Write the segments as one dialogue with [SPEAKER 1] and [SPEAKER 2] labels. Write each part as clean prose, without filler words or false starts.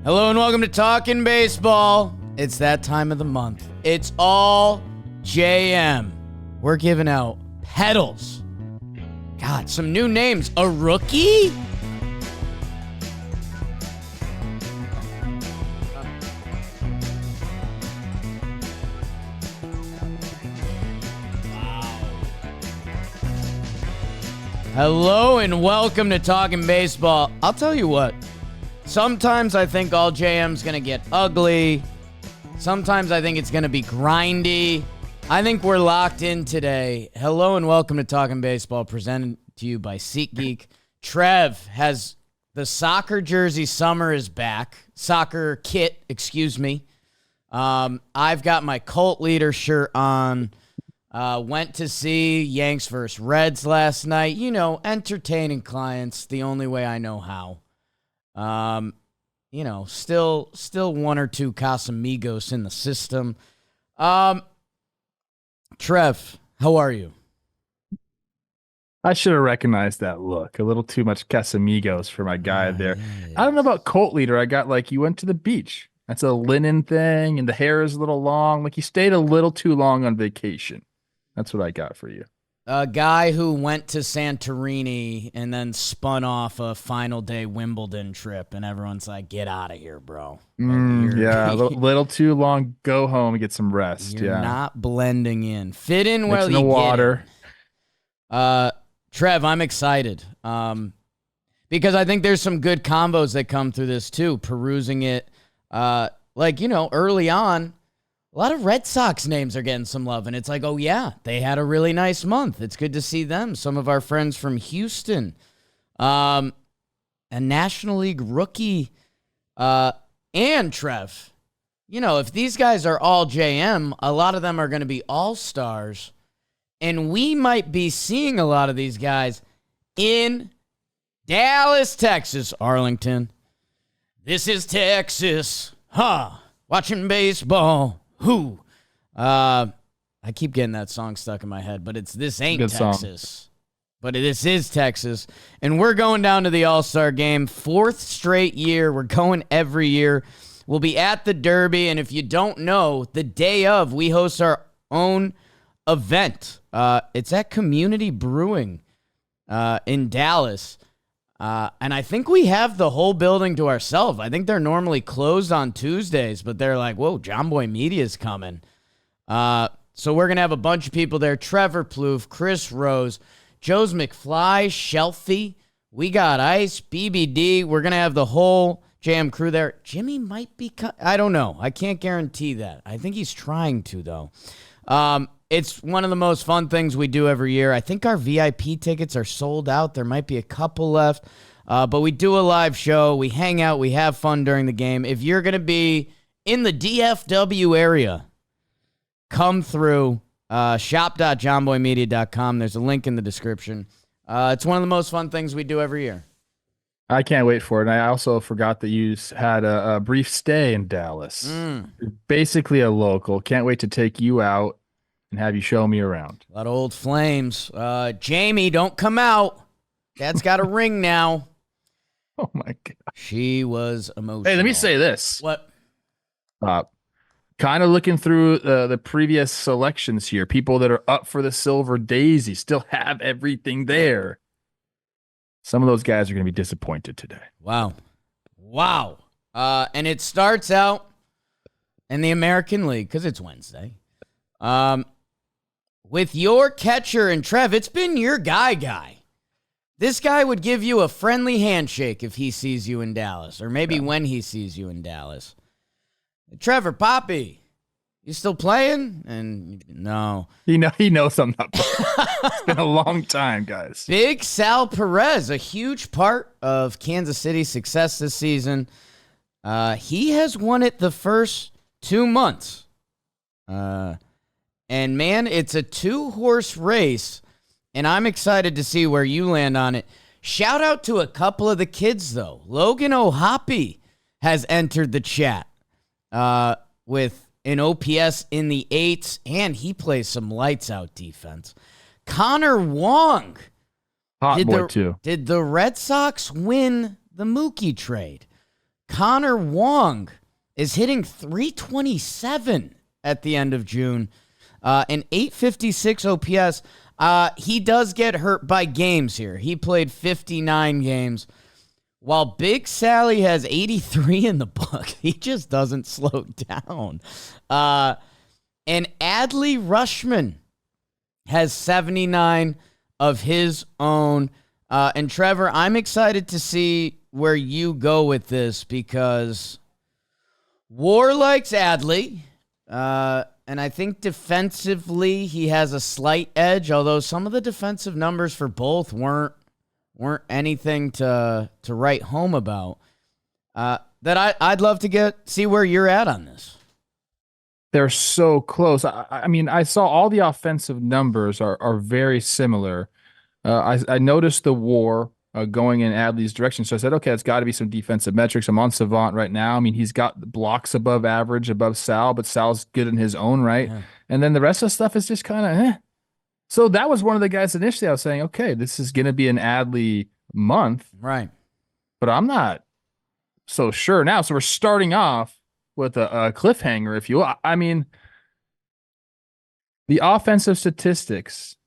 [SPEAKER 1] Hello and welcome to Talkin Baseball. It's that time of the month. It's all JM. We're giving out pedals. God, some new names. A rookie? Hello and welcome to Talkin Baseball. I'll tell you what. Sometimes I think all JM's going to get ugly. Sometimes I think it's going to be grindy. I think we're locked in today. Hello and welcome to Talkin Baseball, presented to you by SeatGeek. Trev has the soccer jersey. Summer is back. Soccer kit, excuse me. I've got my cult leader shirt on. Went to see Yanks versus Reds last night. You know, entertaining clients the only way I know how. Still one or two Casamigos in the system. Trev, how are you?
[SPEAKER 2] I should have recognized that look. A little too much Casamigos for my guy there. I don't know about cult leader. I got like, you went to the beach. That's a linen thing, and the hair is a little long. Like you stayed a little too long on vacation. That's what I got for you.
[SPEAKER 1] A guy who went to Santorini and then spun off a final day Wimbledon trip, and everyone's like, get out of here, bro.
[SPEAKER 2] Yeah, a little too long. Go home and get some rest.
[SPEAKER 1] You're not blending in. Fit in where you
[SPEAKER 2] the water.
[SPEAKER 1] Trev, I'm excited because I think there's some good combos that come through this too. Perusing it, early on, a lot of Red Sox names are getting some love, and it's like, oh, yeah, they had a really nice month. It's good to see them. Some of our friends from Houston, a National League rookie, and Trev. You know, if these guys are all JM, a lot of them are going to be all-stars, and we might be seeing a lot of these guys in Dallas, Texas, Arlington. This is Texas, watching baseball. Who? I keep getting that song stuck in my head, but this ain't
[SPEAKER 2] good
[SPEAKER 1] Texas.
[SPEAKER 2] Song.
[SPEAKER 1] But this is Texas. And we're going down to the All-Star game. 4th straight year. We're going every year. We'll be at the Derby. And if you don't know, the day of, we host our own event. It's at Community Brewing in Dallas. And I think we have the whole building to ourselves. I think they're normally closed on Tuesdays, but they're like, whoa, John Boy Media's coming. So we're going to have a bunch of people there. Trevor Plouffe, Chris Rose, Joe's McFly, Shelfie. We got Ice, BBD. We're going to have the whole JM crew there. Jimmy might be, I don't know. I can't guarantee that. I think he's trying to, though. It's one of the most fun things we do every year. I think our VIP tickets are sold out. There might be a couple left. But we do a live show. We hang out. We have fun during the game. If you're going to be in the DFW area, come through shop.johnboymedia.com. There's a link in the description. It's one of the most fun things we do every year.
[SPEAKER 2] I can't wait for it. And I also forgot that you had a brief stay in Dallas. Basically a local. Can't wait to take you out and have you show me around.
[SPEAKER 1] A lot of old flames. Jamie, don't come out. Dad's got a ring now.
[SPEAKER 2] Oh, my God.
[SPEAKER 1] She was emotional.
[SPEAKER 2] Hey, let me say this.
[SPEAKER 1] What?
[SPEAKER 2] Kind of looking through the previous selections here. People that are up for the Silver Daisy still have everything there. Some of those guys are going to be disappointed today.
[SPEAKER 1] Wow. And it starts out in the American League, because it's Wednesday. With your catcher and Trev, it's been your guy. This guy would give you a friendly handshake if he sees you in Dallas, or maybe when he sees you in Dallas. Trevor, Poppy, you still playing? And no.
[SPEAKER 2] He knows I'm not playing. It's been a long time, guys.
[SPEAKER 1] Big Sal Perez, a huge part of Kansas City's success this season. He has won it the first 2 months. And, man, it's a 2-horse race, and I'm excited to see where you land on it. Shout out to a couple of the kids, though. Logan O'Hoppe has entered the chat with an OPS in the 8s, and he plays some lights-out defense. Connor Wong.
[SPEAKER 2] Hot boy, too.
[SPEAKER 1] Did the Red Sox win the Mookie trade? Connor Wong is hitting 327 at the end of June, an 856 OPS. He does get hurt by games here. He played 59 games. While Big Sally has 83 in the book, he just doesn't slow down. And Adley Rushman has 79 of his own. And Trevor, I'm excited to see where you go with this because War likes Adley. And I think defensively he has a slight edge, although some of the defensive numbers for both weren't anything to write home about. That I'd love to see where you're at on this.
[SPEAKER 2] They're so close. I mean, I saw all the offensive numbers are very similar. I noticed the WAR going in Adley's direction, so I said, okay, it's got to be some defensive metrics. I'm on Savant right now. I mean, he's got blocks above average, above Sal, but Sal's good in his own right. Yeah. And then the rest of the stuff is just kind of So that was one of the guys initially I was saying, okay, this is going to be an Adley month.
[SPEAKER 1] Right.
[SPEAKER 2] But I'm not so sure now. So we're starting off with a cliffhanger, if you will. I mean, the offensive statistics,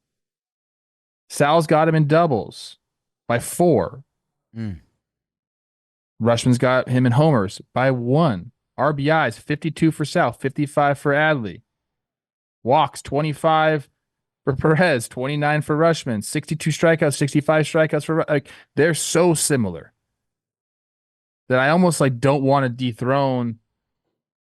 [SPEAKER 2] Sal's got him in doubles by 4. Rushman's got him in homers by 1. RBIs, 52 for Sal, 55 for Adley. Walks, 25 for Perez, 29 for Rushman, 62 strikeouts, 65 strikeouts for they're so similar that I almost don't want to dethrone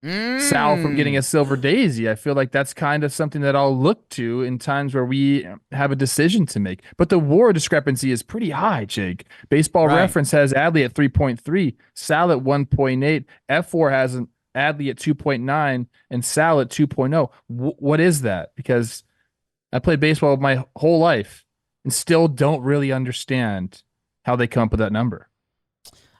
[SPEAKER 2] Sal from getting a silver daisy. I feel like that's kind of something that I'll look to in times where we have a decision to make. But the WAR discrepancy is pretty high, Jake. Baseball Reference has Adley at 3.3, Sal at 1.8, F4 has Adley at 2.9, and Sal at 2.0. What is that? Because I played baseball my whole life and still don't really understand how they come up with that number.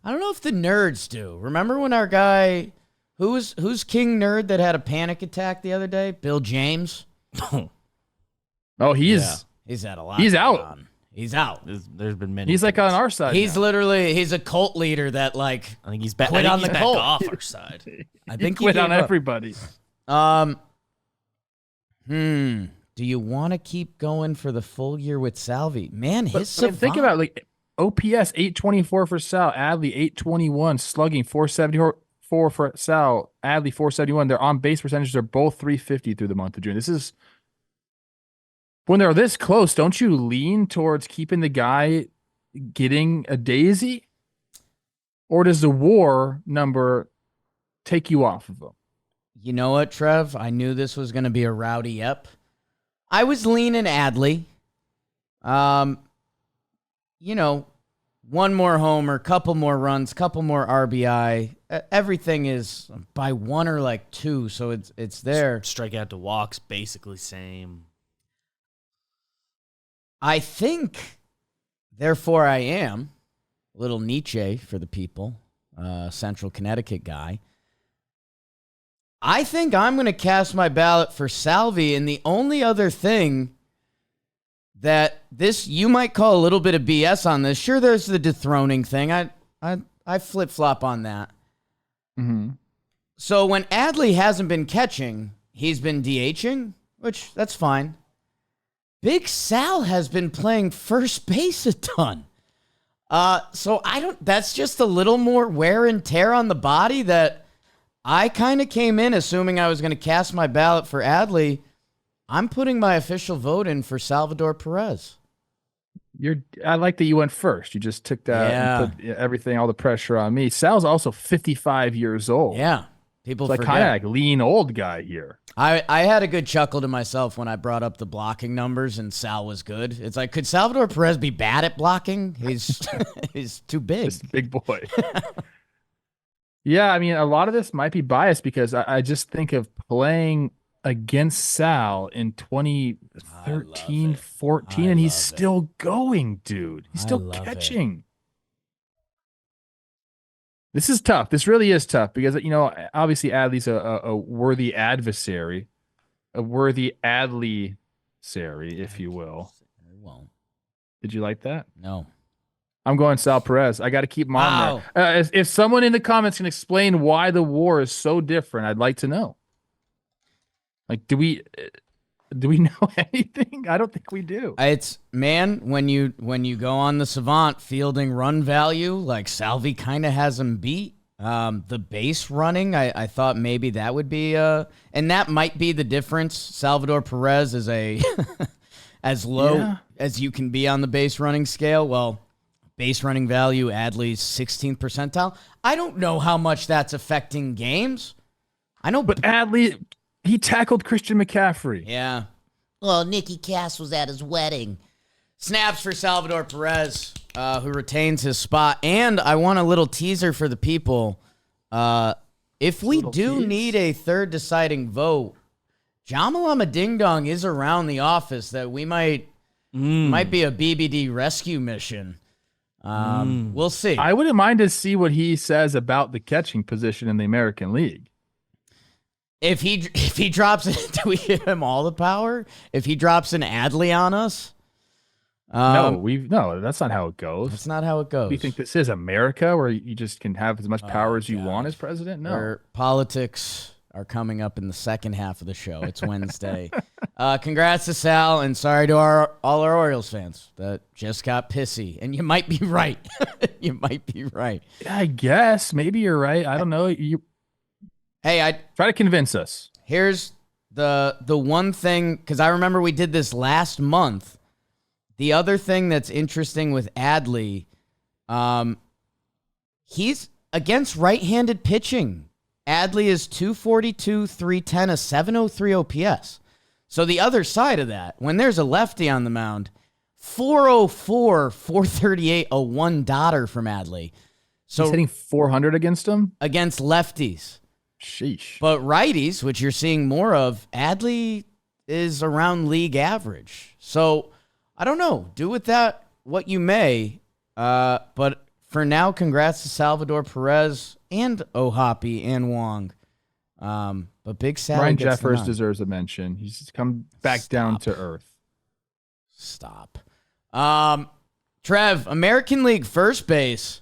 [SPEAKER 1] I don't know if the nerds do. Remember when our guy, who's King Nerd that had a panic attack the other day? Bill James?
[SPEAKER 2] He's
[SPEAKER 1] had a lot.
[SPEAKER 2] He's out.
[SPEAKER 1] On. He's out.
[SPEAKER 3] There's been many.
[SPEAKER 2] He's on our side.
[SPEAKER 1] He's literally a cult leader that
[SPEAKER 3] I think he's back.
[SPEAKER 1] Quit on the cult.
[SPEAKER 3] Off our side.
[SPEAKER 1] I think
[SPEAKER 2] he quit on everybody.
[SPEAKER 1] Do you want to keep going for the full year with Salvi? Man,
[SPEAKER 2] think about OPS 824 for Sal, Adley 821, slugging 474 for Sal, Adley 471. Their on base percentages are both 350 through the month of June. This is when they're this close. Don't you lean towards keeping the guy getting a daisy, or does the WAR number take you off of them?
[SPEAKER 1] You know what, Trev? I knew this was going to be a rowdy ep. I was leaning Adley. One more homer, couple more runs, couple more RBI. Everything is by 1 or 2, so it's there.
[SPEAKER 3] Strikeout to walks, basically same.
[SPEAKER 1] I think, therefore I am, a little Nietzsche for the people, Central Connecticut guy. I think I'm going to cast my ballot for Salvi, and the only other thing that you might call a little bit of BS on this. Sure, there's the dethroning thing. I flip-flop on that.
[SPEAKER 2] Mm-hmm.
[SPEAKER 1] So when Adley hasn't been catching, he's been DHing, which that's fine. Big Sal has been playing first base a ton. So that's just a little more wear and tear on the body that I kind of came in assuming I was going to cast my ballot for Adley. I'm putting my official vote in for Salvador Perez.
[SPEAKER 2] I like that you went first. You just took that and put everything, all the pressure on me. Sal's also 55 years old.
[SPEAKER 1] Yeah. People forget.
[SPEAKER 2] Kind of lean old guy here.
[SPEAKER 1] I had a good chuckle to myself when I brought up the blocking numbers and Sal was good. It's like, could Salvador Perez be bad at blocking? He's he's too big.
[SPEAKER 2] Just a big boy. Yeah, I mean, a lot of this might be biased because I just think of playing against Sal in 2013, 14, and he's still going, dude. He's still catching. This is tough. This really is tough because, obviously Adley's a worthy adversary, a worthy Adley-sary, if you will.
[SPEAKER 1] I won't.
[SPEAKER 2] Did you like that?
[SPEAKER 1] No.
[SPEAKER 2] I'm going Sal Perez. I got to keep him on there. If someone in the comments can explain why the WAR is so different, I'd like to know. Like, do we know anything? I don't think we do.
[SPEAKER 1] It's man, when you go on the Savant fielding run value, like Salvi kind of has him beat. The base running, I thought maybe that would be and that might be the difference. Salvador Perez is a as low as you can be on the base running scale. Well, base running value, Adley's 16th percentile. I don't know how much that's affecting games. I know,
[SPEAKER 2] but Adley, he tackled Christian McCaffrey.
[SPEAKER 1] Yeah.
[SPEAKER 4] Well, Nicky Cass was at his wedding.
[SPEAKER 1] Snaps for Salvador Perez, who retains his spot. And I want a little teaser for the people. If we do need a third deciding vote, Jamalama Ding Dong is around the office that we might be a BBD rescue mission. We'll see.
[SPEAKER 2] I wouldn't mind to see what he says about the catching position in the American League.
[SPEAKER 1] If he drops it, do we give him all the power? If he drops an Adley on us?
[SPEAKER 2] No, that's not how it goes.
[SPEAKER 1] That's not how it goes.
[SPEAKER 2] Do you think this is America where you just can have as much power as you want as president? No.
[SPEAKER 1] Where politics are coming up in the second half of the show. It's Wednesday. Congrats to Sal, and sorry to all our Orioles fans that just got pissy. And you might be right. You might be right.
[SPEAKER 2] I guess. Maybe you're right. I don't know.
[SPEAKER 1] Hey, I
[SPEAKER 2] try to convince us.
[SPEAKER 1] Here's the one thing, because I remember we did this last month. The other thing that's interesting with Adley, he's against right-handed pitching. Adley is 242, 310, a 703 OPS. So the other side of that, when there's a lefty on the mound, 404, 438, a one-dotter from Adley. So
[SPEAKER 2] he's hitting 400 against him?
[SPEAKER 1] Against lefties.
[SPEAKER 2] Sheesh.
[SPEAKER 1] But righties, which you're seeing more of, Adley is around league average. So I don't know. Do with that what you may. But for now, congrats to Salvador Perez and Ohapi and Wong. But Big Sal
[SPEAKER 2] Ryan
[SPEAKER 1] gets
[SPEAKER 2] Jeffers deserves a mention. He's come back down to earth.
[SPEAKER 1] Stop. Trev, American League first base.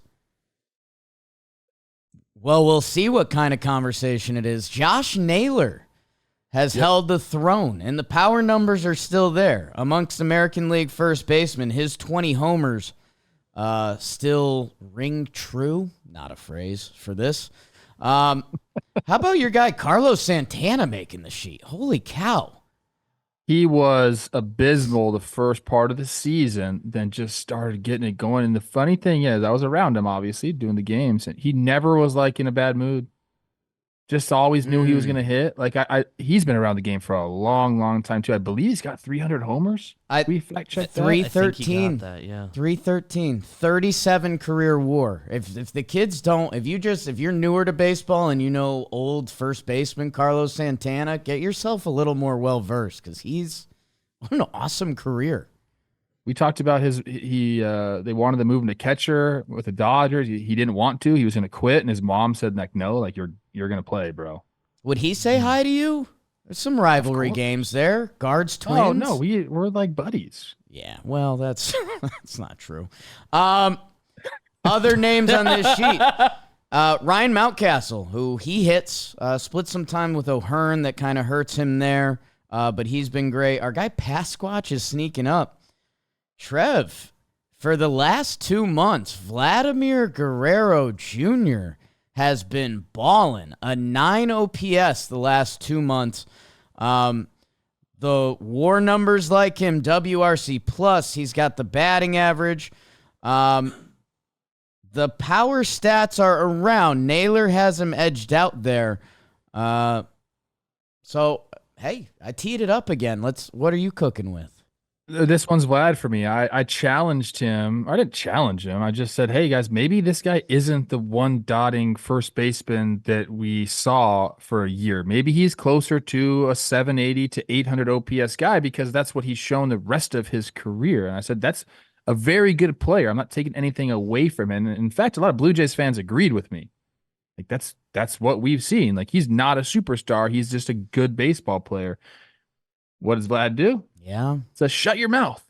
[SPEAKER 1] Well, we'll see what kind of conversation it is. Josh Naylor has held the throne, and the power numbers are still there. Amongst American League first basemen, his 20 homers still ring true. Not a phrase for this. How about your guy Carlos Santana making the sheet? Holy cow.
[SPEAKER 2] He was abysmal the first part of the season, then just started getting it going. And the funny thing is, I was around him, obviously, doing the games, and he never was like in a bad mood. Just always knew he was going to hit. Like he's been around the game for a long, long time too. I believe he's got 300 homers. We fact checked that.
[SPEAKER 1] 313.
[SPEAKER 3] 313.
[SPEAKER 1] 37 career WAR. If the kids don't, if you're newer to baseball and you know old first baseman Carlos Santana, get yourself a little more well versed because he's what an awesome career.
[SPEAKER 2] We talked about they wanted to move him to catcher with the Dodgers. He didn't want to. He was going to quit, and his mom said, like, no, like you're going to play, bro.
[SPEAKER 1] Would he say hi to you? There's some rivalry games there. Guards, Twins.
[SPEAKER 2] Oh, no, we're like buddies.
[SPEAKER 1] Yeah, well, that's that's not true. Other names on this sheet. Ryan Mountcastle, who he hits, split some time with O'Hearn that kind of hurts him there, but he's been great. Our guy Pasquatch is sneaking up. Trev, for the last 2 months, Vladimir Guerrero Jr. has been balling. A 9 OPS the last 2 months. The WAR numbers like him, WRC plus. He's got the batting average. The power stats are around. Naylor has him edged out there. So, hey, I teed it up again. What are you cooking with?
[SPEAKER 2] This one's Vlad for me. I challenged him. I didn't challenge him. I just said, hey, guys, maybe this guy isn't the one dotting first baseman that we saw for a year. Maybe he's closer to a 780 to 800 OPS guy because that's what he's shown the rest of his career. And I said, that's a very good player. I'm not taking anything away from him. And in fact, a lot of Blue Jays fans agreed with me. Like that's what we've seen. Like he's not a superstar. He's just a good baseball player. What does Vlad do?
[SPEAKER 1] Yeah.
[SPEAKER 2] So shut your mouth.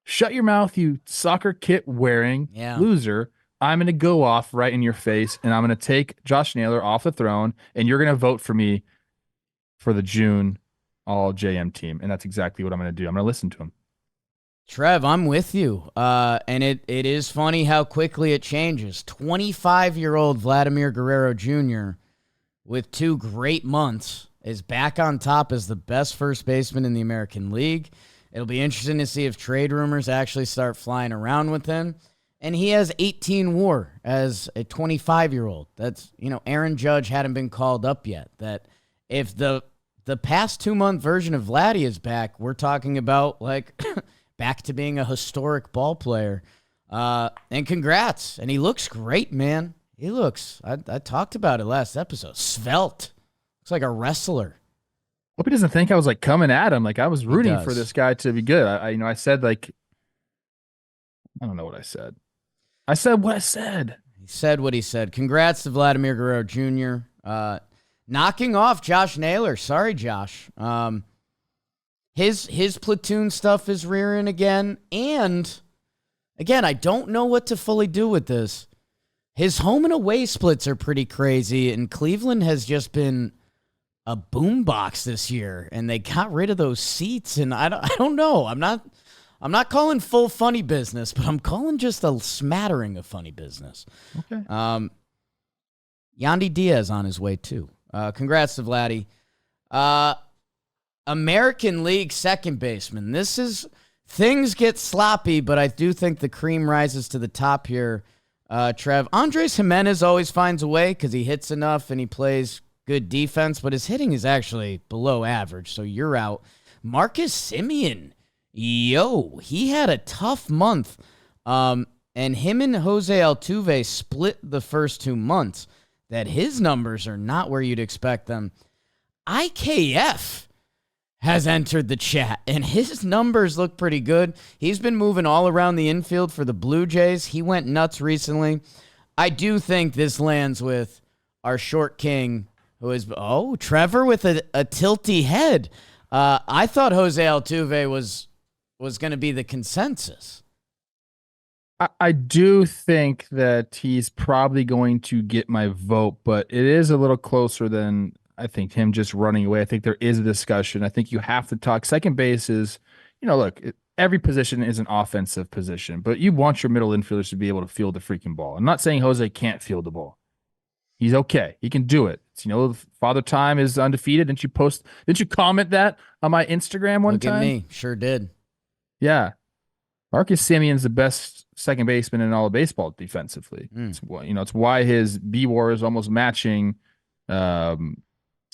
[SPEAKER 2] Shut your mouth, you soccer kit wearing loser. I'm going to go off right in your face, and I'm going to take Josh Naylor off the throne, and you're going to vote for me for the June all JM team. And that's exactly what I'm going to do. I'm going to listen to him.
[SPEAKER 1] Trev, I'm with you. And it is funny how quickly it changes. 25-year-old Vladimir Guerrero Jr. with 2 great months is back on top as the best first baseman in the American League. It'll be interesting to see if trade rumors actually start flying around with him. And he has 18 WAR as a 25-year-old. That's, Aaron Judge hadn't been called up yet. That if the past 2-month version of Vladdy is back, we're talking about like back to being a historic ball player. And congrats. And he looks great, man. He looks, I talked about it last episode, svelte. Looks like a wrestler.
[SPEAKER 2] Hope he doesn't think I was like coming at him. Like I was rooting for this guy to be good. I said like, I don't know what I said. I said what I said.
[SPEAKER 1] He said what he said. Congrats to Vladimir Guerrero Jr. Knocking off Josh Naylor. Sorry, Josh. His platoon stuff is rearing again. And again, I don't know what to fully do with this. His home and away splits are pretty crazy, and Cleveland has just been a boombox this year, and they got rid of those seats, and I don't know. I'm not calling full funny business, but I'm calling just a smattering of funny business.
[SPEAKER 2] Okay.
[SPEAKER 1] Yandy Diaz on his way too. Congrats to Vladdy. American League second baseman. Things get sloppy, but I do think the cream rises to the top here. Trev, Andres Jimenez always finds a way because he hits enough and he plays good defense, but his hitting is actually below average, so you're out. Marcus Semien, he had a tough month, and him and Jose Altuve split the first 2 months. That his numbers are not where you'd expect them. IKF has entered the chat, and his numbers look pretty good. He's been moving all around the infield for the Blue Jays. He went nuts recently. I do think this lands with our short king, who is, Trevor with a tilty head. I thought Jose Altuve was going to be the consensus.
[SPEAKER 2] I do think that he's probably going to get my vote, but it is a little closer than I think him just running away. I think there is a discussion. I think you have to talk. Second base is, look, every position is an offensive position, but you want your middle infielders to be able to field the freaking ball. I'm not saying Jose can't field the ball. He's okay. He can do it. It's, Father Time is undefeated. Didn't you comment that on my Instagram one time?
[SPEAKER 1] Look at me. Sure did.
[SPEAKER 2] Yeah. Marcus Semien's the best second baseman in all of baseball defensively. It's why his B-WAR is almost matching Jose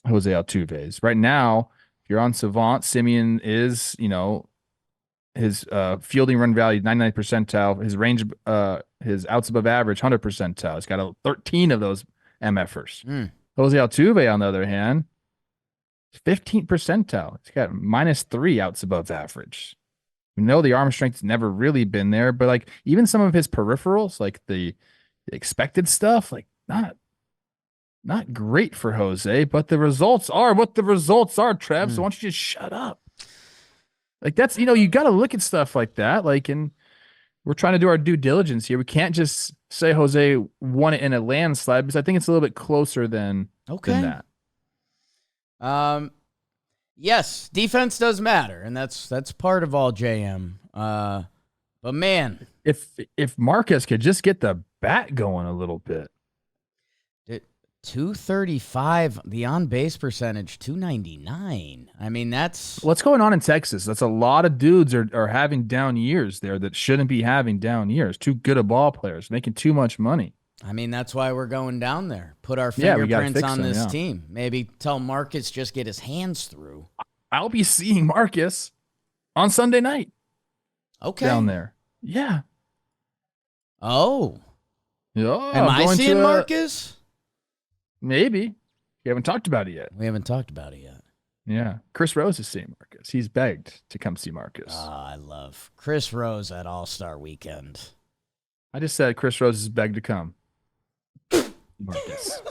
[SPEAKER 2] Altuve's. Right now, if you're on Savant, Semien is, his fielding run value 99th percentile, his range, his outs above average 100th percentile. He's got 13 of those MFers. Jose Altuve, on the other hand, 15th percentile. He's got -3 outs above average. We know the arm strength's never really been there, but like even some of his peripherals, like the expected stuff, like not great for Jose, but the results are what the results are, Trev. So why don't you just shut up? Like that's, you got to look at stuff like that. Like, and we're trying to do our due diligence here. We can't just say Jose won it in a landslide because I think it's a little bit closer than that.
[SPEAKER 1] Yes, defense does matter, and that's part of all JM. But man,
[SPEAKER 2] if Marcus could just get the bat going a little bit.
[SPEAKER 1] 235, the on-base percentage, 299. I mean, that's...
[SPEAKER 2] What's going on in Texas? That's a lot of dudes are having down years there that shouldn't be having down years. Too good of ball players, making too much money.
[SPEAKER 1] I mean, that's why we're going down there. Put our fingerprints on this team. Maybe tell Marcus just get his hands through.
[SPEAKER 2] I'll be seeing Marcus on Sunday night.
[SPEAKER 1] Okay.
[SPEAKER 2] Down there. Yeah.
[SPEAKER 1] Oh.
[SPEAKER 2] Yeah.
[SPEAKER 1] Am I seeing Marcus?
[SPEAKER 2] Maybe. We haven't talked about it yet.
[SPEAKER 1] We haven't talked about it yet.
[SPEAKER 2] Yeah. Chris Rose is seeing Marcus. He's begged to come see Marcus.
[SPEAKER 1] I love Chris Rose at All-Star Weekend.
[SPEAKER 2] I just said Chris Rose is begged to come. Marcus.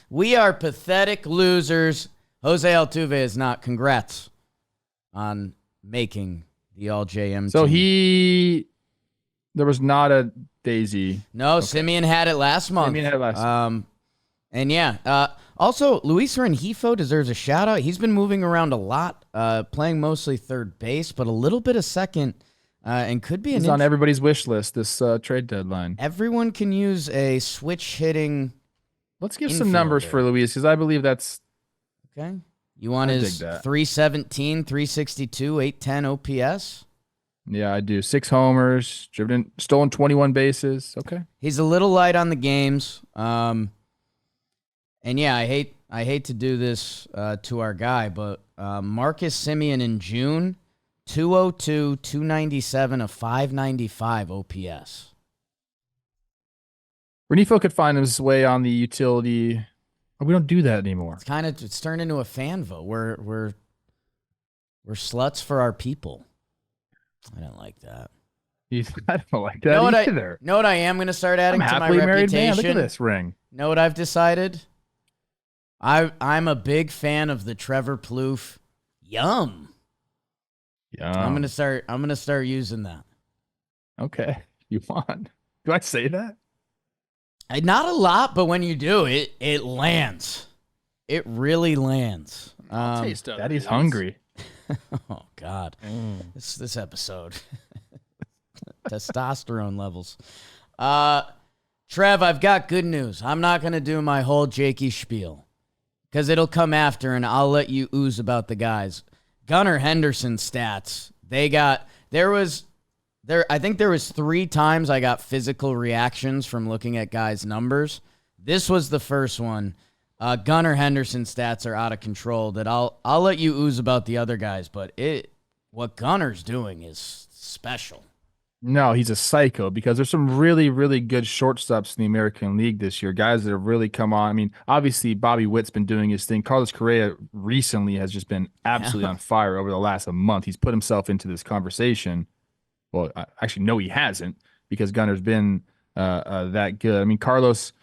[SPEAKER 1] We are pathetic losers. Jose Altuve is not. Congrats on making the all JM
[SPEAKER 2] So
[SPEAKER 1] team.
[SPEAKER 2] there was not a Daisy.
[SPEAKER 1] No, Simeon had it last month.
[SPEAKER 2] Simeon had it last month.
[SPEAKER 1] And yeah, also Luis Rengifo deserves a shout out. He's been moving around a lot, playing mostly third base, but a little bit of second, and could be
[SPEAKER 2] He's on everybody's wish list this trade deadline.
[SPEAKER 1] Everyone can use a switch hitting.
[SPEAKER 2] Let's give some numbers for Luis, because I believe that's
[SPEAKER 1] okay. You want his 317, 362, 810 OPS?
[SPEAKER 2] Yeah, I do. 6 homers, stolen 21 bases. Okay.
[SPEAKER 1] He's a little light on the games. And yeah, I hate to do this to our guy, but Marcus Simeon in June, 202, 297, a 595 OPS.
[SPEAKER 2] Renifo could find his way on the utility. Oh, we don't do that anymore.
[SPEAKER 1] It's turned into a fan vote. We're sluts for our people. I don't like that.
[SPEAKER 2] I don't like that either.
[SPEAKER 1] Know what I am going to start adding to my reputation? Married man.
[SPEAKER 2] Look at this ring.
[SPEAKER 1] Know what I've decided? I'm a big fan of the Trevor Plouffe. Yum. I'm gonna start using that.
[SPEAKER 2] Okay. You want? Do I say that?
[SPEAKER 1] Not a lot, but when you do, it lands. It really lands.
[SPEAKER 2] Daddy's hungry.
[SPEAKER 1] Oh God, this episode, testosterone levels. Trev, I've got good news. I'm not gonna do my whole Jakey spiel because it'll come after, and I'll let you ooze about the guys. Gunnar Henderson stats. I think there was 3 times I got physical reactions from looking at guys' numbers. This was the first one. Gunnar Henderson stats are out of control. That I'll let you ooze about the other guys, but what Gunnar's doing is special.
[SPEAKER 2] No, he's a psycho because there's some really, really good shortstops in the American League this year. Guys that have really come on. I mean, obviously Bobby Witt's been doing his thing. Carlos Correa recently has just been absolutely on fire over the last month. He's put himself into this conversation. Well, actually, no, he hasn't, because Gunnar's been that good. I mean, Carlos,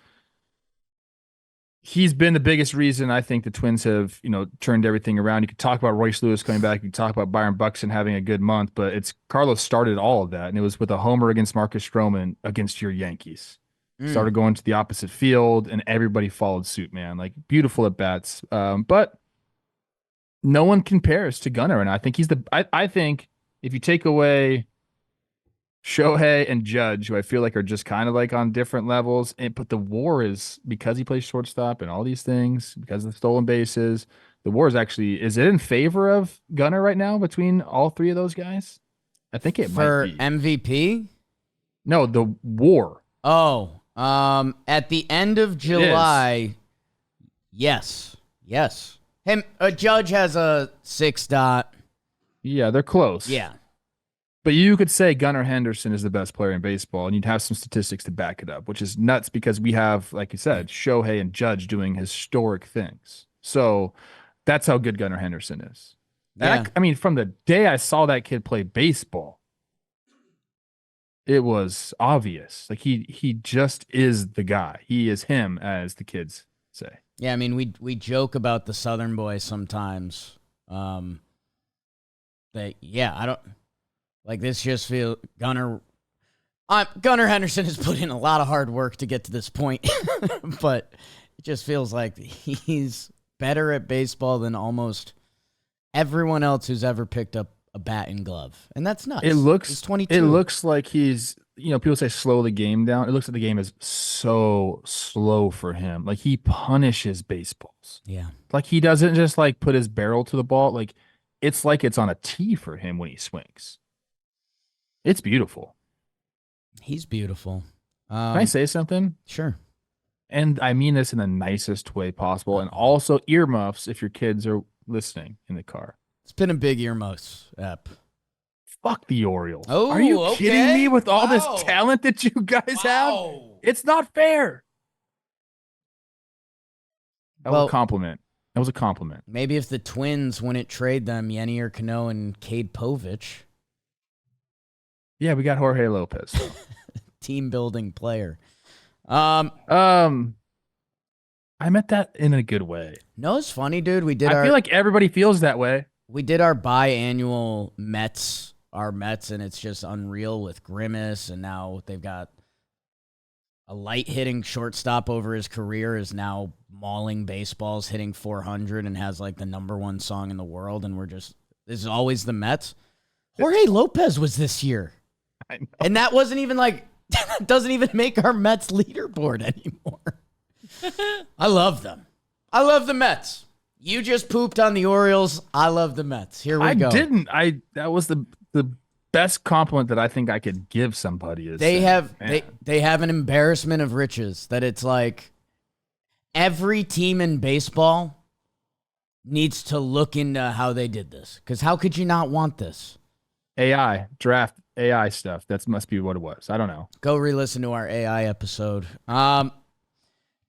[SPEAKER 2] he's been the biggest reason I think the Twins have, turned everything around. You could talk about Royce Lewis coming back. You could talk about Byron Buxton having a good month, but it's Carlos started all of that, and it was with a homer against Marcus Stroman against your Yankees. Started going to the opposite field, and everybody followed suit, man. Like, beautiful at bats. But no one compares to Gunnar, and I think I think if you take away Shohei and Judge, who I feel like are just kind of like on different levels, but the WAR is, because he plays shortstop and all these things, because of the stolen bases, the WAR is it in favor of Gunnar right now between all 3 of those guys? I think it might be.
[SPEAKER 1] For MVP?
[SPEAKER 2] No, the WAR.
[SPEAKER 1] Oh, at the end of July, yes. Judge has a 6 dot.
[SPEAKER 2] Yeah, they're close.
[SPEAKER 1] Yeah.
[SPEAKER 2] But you could say Gunnar Henderson is the best player in baseball, and you'd have some statistics to back it up, which is nuts because we have, like you said, Shohei and Judge doing historic things. So that's how good Gunnar Henderson is.
[SPEAKER 1] Yeah.
[SPEAKER 2] I mean, from the day I saw that kid play baseball, it was obvious. Like, he just is the guy. He is him, as the kids say.
[SPEAKER 1] Yeah, I mean, we joke about the Southern boy sometimes. I don't... Like, this just feels Gunnar Henderson has put in a lot of hard work to get to this point, but it just feels like he's better at baseball than almost everyone else who's ever picked up a bat and glove, and that's nuts. He's 22.
[SPEAKER 2] It looks like he's, people say slow the game down. It looks like the game is so slow for him. Like, he punishes baseballs.
[SPEAKER 1] Yeah,
[SPEAKER 2] like he doesn't just like put his barrel to the ball. Like it's on a tee for him when he swings. It's beautiful.
[SPEAKER 1] He's beautiful.
[SPEAKER 2] Can I say something?
[SPEAKER 1] Sure.
[SPEAKER 2] And I mean this in the nicest way possible. And also earmuffs if your kids are listening in the car.
[SPEAKER 1] It's been a big earmuffs app.
[SPEAKER 2] Fuck the Orioles.
[SPEAKER 1] Oh,
[SPEAKER 2] are you kidding me with all this
[SPEAKER 1] Wow.
[SPEAKER 2] talent that you guys have? It's not fair. That was a compliment. That was a compliment.
[SPEAKER 1] Maybe if the Twins wouldn't trade them, Yenier Cano and Cade Povich.
[SPEAKER 2] Yeah, we got Jorge Lopez.
[SPEAKER 1] Team building player.
[SPEAKER 2] I meant that in a good way.
[SPEAKER 1] No, it's funny, dude.
[SPEAKER 2] I feel like everybody feels that way.
[SPEAKER 1] We did our biannual Mets our Mets, and it's just unreal with Grimace, and now they've got a light-hitting shortstop over his career is now mauling baseballs, hitting 400, and has like the #1 song in the world, and this is always the Mets. Jorge Lopez was this year.
[SPEAKER 2] I know.
[SPEAKER 1] And that wasn't even like, doesn't even make our Mets leaderboard anymore. I love them. I love the Mets. You just pooped on the Orioles. I love the Mets. Here we go.
[SPEAKER 2] I didn't. That was the best compliment that I think I could give somebody. Is
[SPEAKER 1] They have
[SPEAKER 2] man.
[SPEAKER 1] they have an embarrassment of riches that it's like every team in baseball needs to look into how they did this. Because how could you not want this?
[SPEAKER 2] AI draft AI stuff. That must be what it was. I don't know.
[SPEAKER 1] Go re-listen to our AI episode. Trev,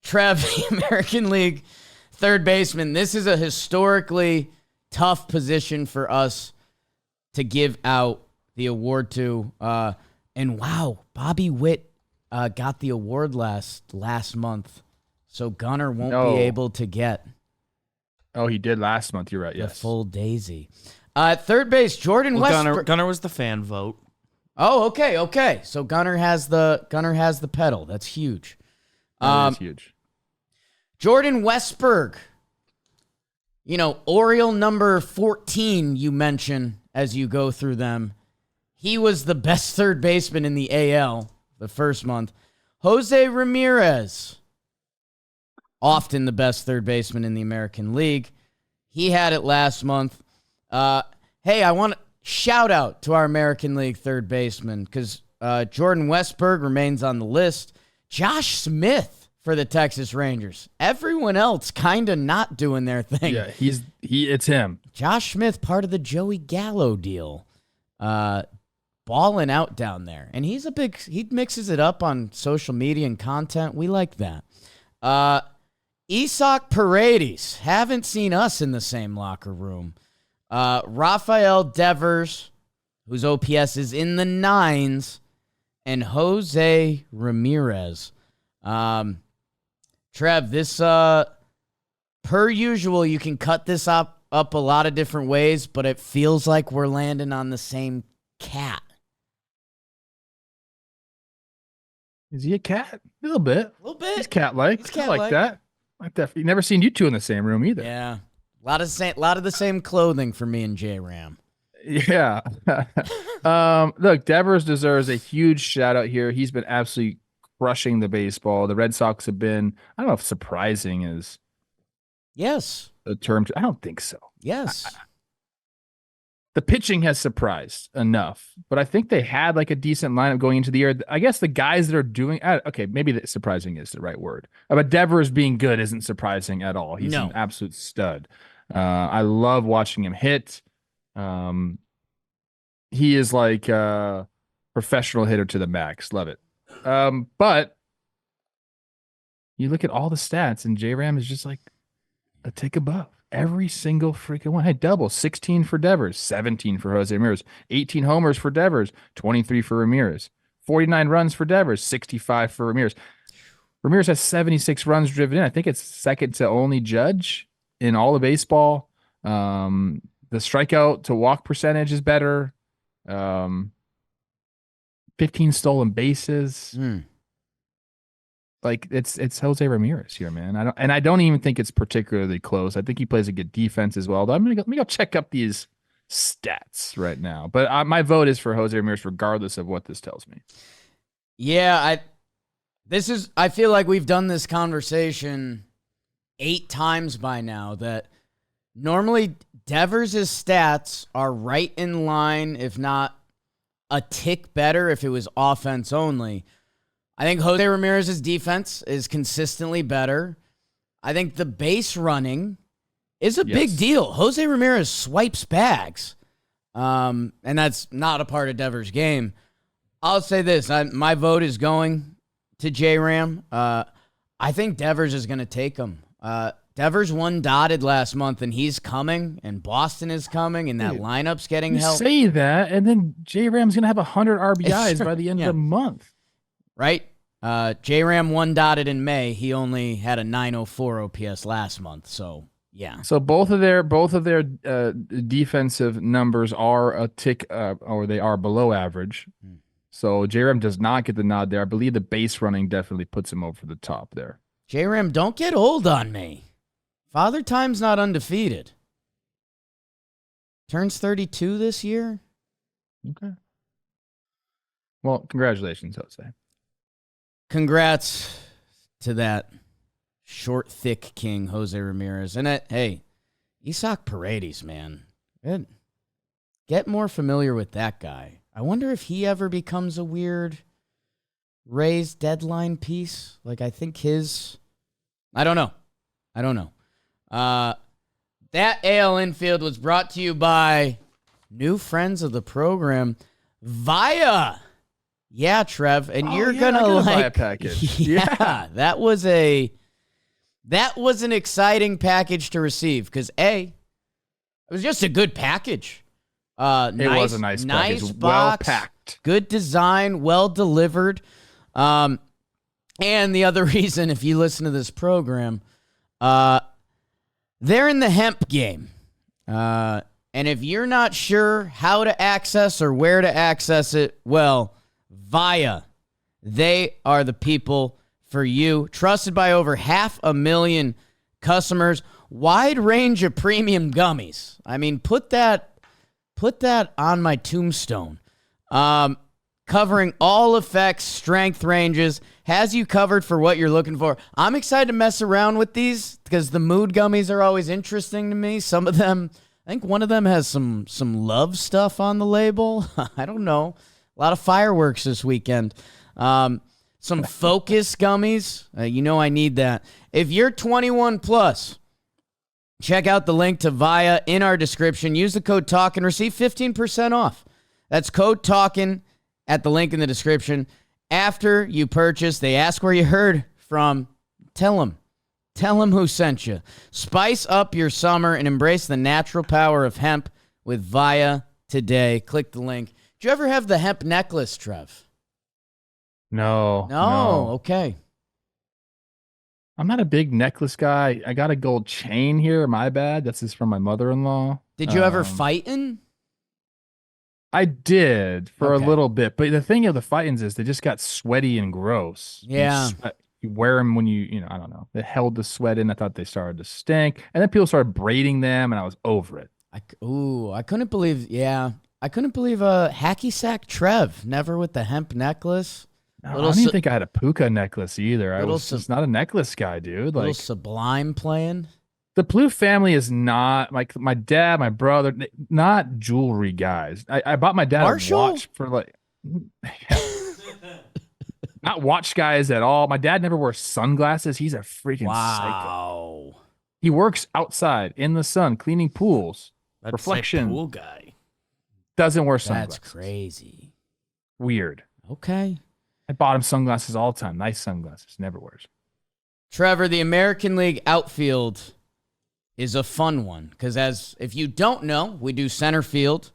[SPEAKER 1] the American League third baseman. This is a historically tough position for us to give out the award to. And wow, Bobby Witt got the award last month. So Gunnar won't be able to get
[SPEAKER 2] Oh, he did last month. You're right.
[SPEAKER 1] the
[SPEAKER 2] Yes.
[SPEAKER 1] full daisy. Third base, Jordan Westbrook.
[SPEAKER 3] Gunnar was the fan vote.
[SPEAKER 1] Oh, okay. So Gunnar has the pedal. That's huge.
[SPEAKER 2] That is huge.
[SPEAKER 1] Jordan Westberg. Oriole number 14 you mention as you go through them. He was the best third baseman in the AL the first month. Jose Ramirez, often the best third baseman in the American League. He had it last month. Hey, I want to shout out to our American League third baseman because Jordan Westberg remains on the list. Josh Smith for the Texas Rangers. Everyone else kind of not doing their thing.
[SPEAKER 2] Yeah, it's him.
[SPEAKER 1] Josh Smith, part of the Joey Gallo deal, balling out down there. And he mixes it up on social media and content. We like that. Isak Paredes, haven't seen us in the same locker room. Rafael Devers, whose OPS is in the 9s, and Jose Ramirez. Trev, this, per usual, you can cut this up a lot of different ways, but it feels like we're landing on the same cat.
[SPEAKER 2] Is he a cat? A little bit.
[SPEAKER 1] A little bit.
[SPEAKER 2] He's cat-like.
[SPEAKER 1] He's
[SPEAKER 2] I
[SPEAKER 1] cat-like.
[SPEAKER 2] like that. Like that. You've never seen you two in the same room either.
[SPEAKER 1] Yeah. A lot of the same clothing for me and J-Ram.
[SPEAKER 2] Yeah. Look, Devers deserves a huge shout out here. He's been absolutely crushing the baseball. The Red Sox have been, I don't know if surprising is
[SPEAKER 1] Yes.
[SPEAKER 2] a term. I don't think so.
[SPEAKER 1] Yes.
[SPEAKER 2] The pitching has surprised enough, but I think they had like a decent lineup going into the year. I guess the guys that are doing, okay, maybe the surprising is the right word. But Devers being good isn't surprising at all. He's an absolute stud. I love watching him hit. He is like a professional hitter to the max. Love it. But you look at all the stats, and J-Ram is just like a tick above. Every single freaking one. Hey, double. 16 for Devers, 17 for Jose Ramirez, 18 homers for Devers, 23 for Ramirez, 49 runs for Devers, 65 for Ramirez. Ramirez has 76 runs driven in. I think it's second to only Judge in all of baseball. The strikeout to walk percentage is better. 15 stolen bases. Like it's Jose Ramirez here, man. I don't even think it's particularly close. I think he plays a good defense as well. Though let me go check up these stats right now. But my vote is for Jose Ramirez, regardless of what this tells me.
[SPEAKER 1] Yeah, I feel like we've done this conversation 8 times by now. That normally Devers' stats are right in line, if not a tick better, if it was offense only. I think Jose Ramirez's defense is consistently better. I think the base running is a big deal. Jose Ramirez swipes bags, and that's not a part of Devers' game. I'll say this. My vote is going to J-Ram. I think Devers is going to take him. Devers won dotted last month, and he's coming, and Boston is coming, and that lineup's getting help.
[SPEAKER 2] Say that, and then J-Ram's going to have 100 RBIs by the end of the month.
[SPEAKER 1] Right? J-Ram won dotted in May. He only had a 904 OPS last month, so Yeah.
[SPEAKER 2] So both of their defensive numbers are a tick or they are below average. So J-Ram does not get the nod there. I believe the base running definitely puts him over the top there.
[SPEAKER 1] J-Ram, don't get old on me. Father Time's not undefeated. Turns 32 this year.
[SPEAKER 2] Okay. Well, congratulations, Jose.
[SPEAKER 1] Congrats to that short, thick king, Jose Ramirez. And hey, Isaac Paredes, man. Get more familiar with that guy. I wonder if he ever becomes a weird Rays deadline piece. Like, I think I don't know. That AL Infield was brought to you by new friends of the program, Via. Yeah, Trev, and you're gonna
[SPEAKER 2] buy a package.
[SPEAKER 1] Yeah, that was an exciting package to receive because it was just a good package.
[SPEAKER 2] It was a nice package,
[SPEAKER 1] box,
[SPEAKER 2] well packed,
[SPEAKER 1] good design, well delivered. And the other reason, if you listen to this program, they're in the hemp game. And if you're not sure how to access or where to access it, well, Via, they are the people for you. Trusted by over 500,000 customers. Wide range of premium gummies. I mean, put that on my tombstone. Covering all effects, strength ranges, has you covered for what you're looking for. I'm excited to mess around with these because the mood gummies are always interesting to me. Some of them, I think one of them has some love stuff on the label. I don't know. A lot of fireworks this weekend. Some focus gummies. I need that. If you're 21 plus, check out the link to Via in our description. Use the code Talkin, receive 15% off. That's code Talkin at the link in the description. After you purchase, they ask where you heard from. Tell them who sent you. Spice up your summer and embrace the natural power of hemp with Via today. Click the link. Did you ever have the hemp necklace, Trev?
[SPEAKER 2] No.
[SPEAKER 1] Okay.
[SPEAKER 2] I'm not a big necklace guy. I got a gold chain here. My bad. This is from my mother-in-law.
[SPEAKER 1] Did you ever fight in?
[SPEAKER 2] I did for
[SPEAKER 1] Okay.
[SPEAKER 2] a little bit, but the thing of the fight-ins is they just got sweaty and gross.
[SPEAKER 1] Yeah.
[SPEAKER 2] You wear them when I don't know. They held the sweat in. I thought they started to stink, and then people started braiding them, and I was over it.
[SPEAKER 1] I couldn't believe. Yeah, I couldn't believe hacky sack Trev never with the hemp necklace.
[SPEAKER 2] No, I don't even think I had a puka necklace either. I was just not a necklace guy, dude.
[SPEAKER 1] Little
[SPEAKER 2] Like
[SPEAKER 1] Sublime playing.
[SPEAKER 2] the Plouffe family is not like my dad, my brother, not jewelry guys. I bought my dad
[SPEAKER 1] Marshall?
[SPEAKER 2] a watch for like not watch guys at all. My dad never wears sunglasses. He's a freaking psycho.
[SPEAKER 1] Wow.
[SPEAKER 2] He works outside in the sun, cleaning pools.
[SPEAKER 3] That's
[SPEAKER 2] Reflection.
[SPEAKER 3] a pool guy.
[SPEAKER 2] Doesn't wear
[SPEAKER 1] That's
[SPEAKER 2] sunglasses.
[SPEAKER 1] crazy.
[SPEAKER 2] Weird.
[SPEAKER 1] Okay.
[SPEAKER 2] I bought him sunglasses all the time. Nice sunglasses. Never wears.
[SPEAKER 1] Trevor, the American League outfield is a fun one because if you don't know, we do center field.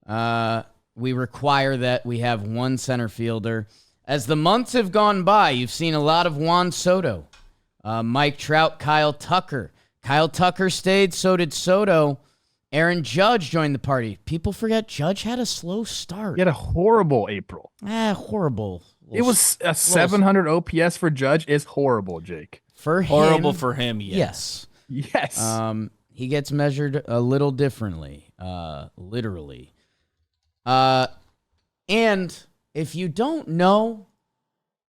[SPEAKER 1] We require that we have one center fielder. As the months have gone by, you've seen a lot of Juan Soto, Mike Trout, Kyle Tucker. Kyle Tucker stayed, so did Soto. Aaron Judge joined the party. People forget Judge had a slow start.
[SPEAKER 2] He had a horrible April.
[SPEAKER 1] Horrible.
[SPEAKER 2] It was a 700 OPS for Judge is horrible, Jake.
[SPEAKER 1] For him.
[SPEAKER 3] Horrible for him, yes.
[SPEAKER 2] Yes.
[SPEAKER 1] He gets measured a little differently, literally. And if you don't know,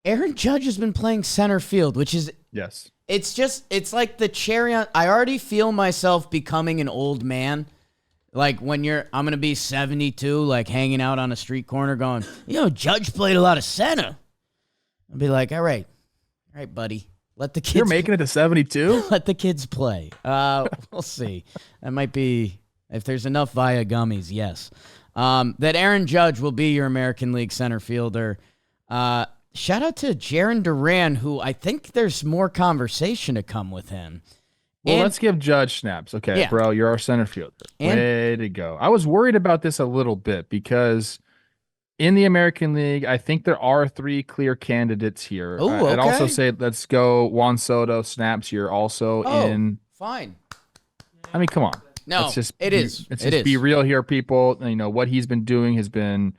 [SPEAKER 1] Aaron Judge has been playing center field, which is
[SPEAKER 2] yes.
[SPEAKER 1] It's like the cherry on. I already feel myself becoming an old man. Like when I'm going to be 72, like hanging out on a street corner going, Judge played a lot of center. I'll be like, all right, buddy. Let the kids.
[SPEAKER 2] You're making it to 72?
[SPEAKER 1] Let the kids play. We'll see. That might be, if there's enough Via gummies, yes. That Aaron Judge will be your American League center fielder. Shout out to Jarren Duran, who I think there's more conversation to come with him.
[SPEAKER 2] Well, let's give Judge snaps. Okay,
[SPEAKER 1] Yeah.
[SPEAKER 2] bro, you're our center fielder. Way to go. I was worried about this a little bit because in the American League, I think there are 3 clear candidates here.
[SPEAKER 1] Ooh,
[SPEAKER 2] I'd also
[SPEAKER 1] okay.
[SPEAKER 2] say let's go Juan Soto snaps. You're also in.
[SPEAKER 1] Fine.
[SPEAKER 2] I mean, come on.
[SPEAKER 1] No,
[SPEAKER 2] Let's just
[SPEAKER 1] it is.
[SPEAKER 2] Let's
[SPEAKER 1] It
[SPEAKER 2] just be
[SPEAKER 1] is.
[SPEAKER 2] real here, people. You know, what he's been doing has been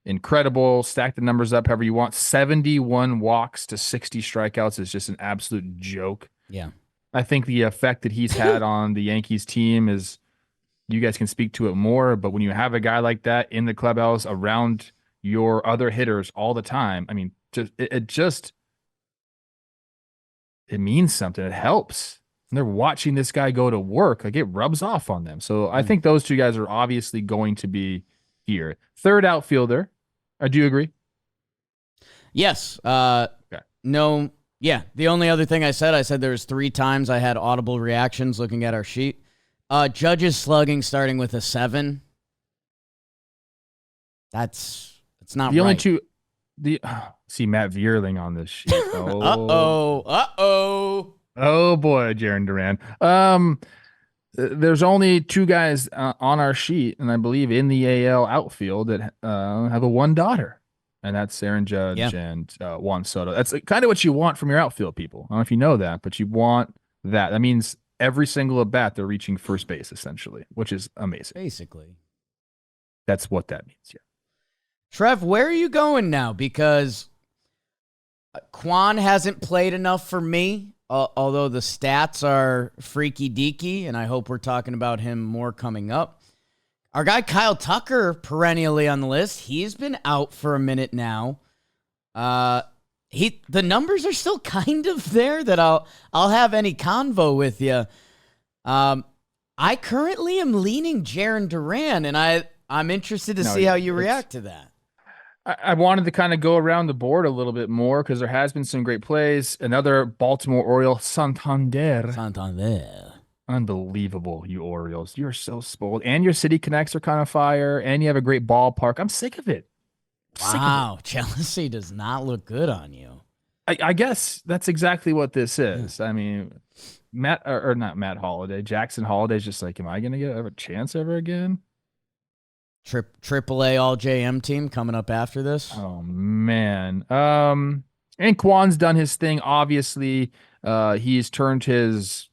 [SPEAKER 2] incredible. Stack the numbers up however you want. 71 walks to 60 strikeouts is just an absolute joke.
[SPEAKER 1] Yeah.
[SPEAKER 2] I think the effect that he's had on the Yankees team is, you guys can speak to it more, but when you have a guy like that in the clubhouse around your other hitters all the time, I mean, it means something. It helps. And they're watching this guy go to work. Like, it rubs off on them. So I think those two guys are obviously going to be here. Third outfielder. Do you agree?
[SPEAKER 1] Yes.
[SPEAKER 2] Okay.
[SPEAKER 1] No. Yeah. The only other thing I said there was 3 times I had audible reactions looking at our sheet. Judge's slugging starting with a 7. It's not
[SPEAKER 2] The
[SPEAKER 1] right.
[SPEAKER 2] only two. See Matt Vierling on this sheet. Oh boy, Jaron Duran. There's only 2 guys on our sheet, and I believe in the AL outfield that have a 1 daughter, and that's Aaron Judge and Juan Soto. That's kind of what you want from your outfield, people. I don't know if you know that, but you want that. That means every single at bat they're reaching first base essentially, which is amazing.
[SPEAKER 1] Basically,
[SPEAKER 2] that's what that means. Yeah.
[SPEAKER 1] Trev, where are you going now? Because Quan hasn't played enough for me. Although the stats are freaky deaky, and I hope we're talking about him more coming up. Our guy Kyle Tucker, perennially on the list, he's been out for a minute now. The numbers are still kind of there that I'll have any convo with you. I currently am leaning Jaron Duran, and I'm interested to see how you react to that.
[SPEAKER 2] I wanted to kind of go around the board a little bit more because there has been some great plays. Another Baltimore Oriole, Santander. Unbelievable, you Orioles. You're so spoiled. And your City Connects are kind of fire, and you have a great ballpark. I'm sick of it.
[SPEAKER 1] Wow, jealousy does not look good on you.
[SPEAKER 2] I guess that's exactly what this is. I mean, not Matt Holiday. Jackson Holiday's just like, am I going to have a chance ever again?
[SPEAKER 1] AAA All JM team coming up after this.
[SPEAKER 2] Oh man. And Kwan's done his thing. Obviously, he's turned his,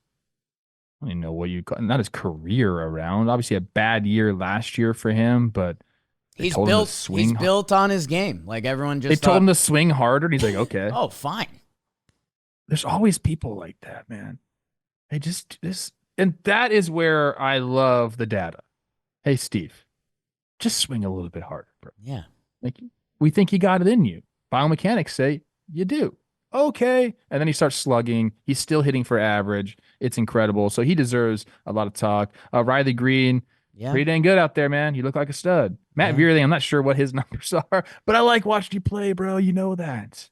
[SPEAKER 2] I don't even know what you call, not his career around. Obviously, a bad year last year for him, but
[SPEAKER 1] he's built on his game. Like everyone just
[SPEAKER 2] told him to swing harder, and he's like, okay.
[SPEAKER 1] Oh, fine.
[SPEAKER 2] There's always people like that, man. And that is where I love the data. Hey, Steve. Just swing a little bit harder, bro.
[SPEAKER 1] Yeah.
[SPEAKER 2] Like, we think you got it in you. Biomechanics say you do. Okay. And then he starts slugging. He's still hitting for average. It's incredible. So he deserves a lot of talk. Riley Green, pretty dang good out there, man. You look like a stud. Matt Vierling, I'm not sure what his numbers are, but I like watching you play, bro. You know that.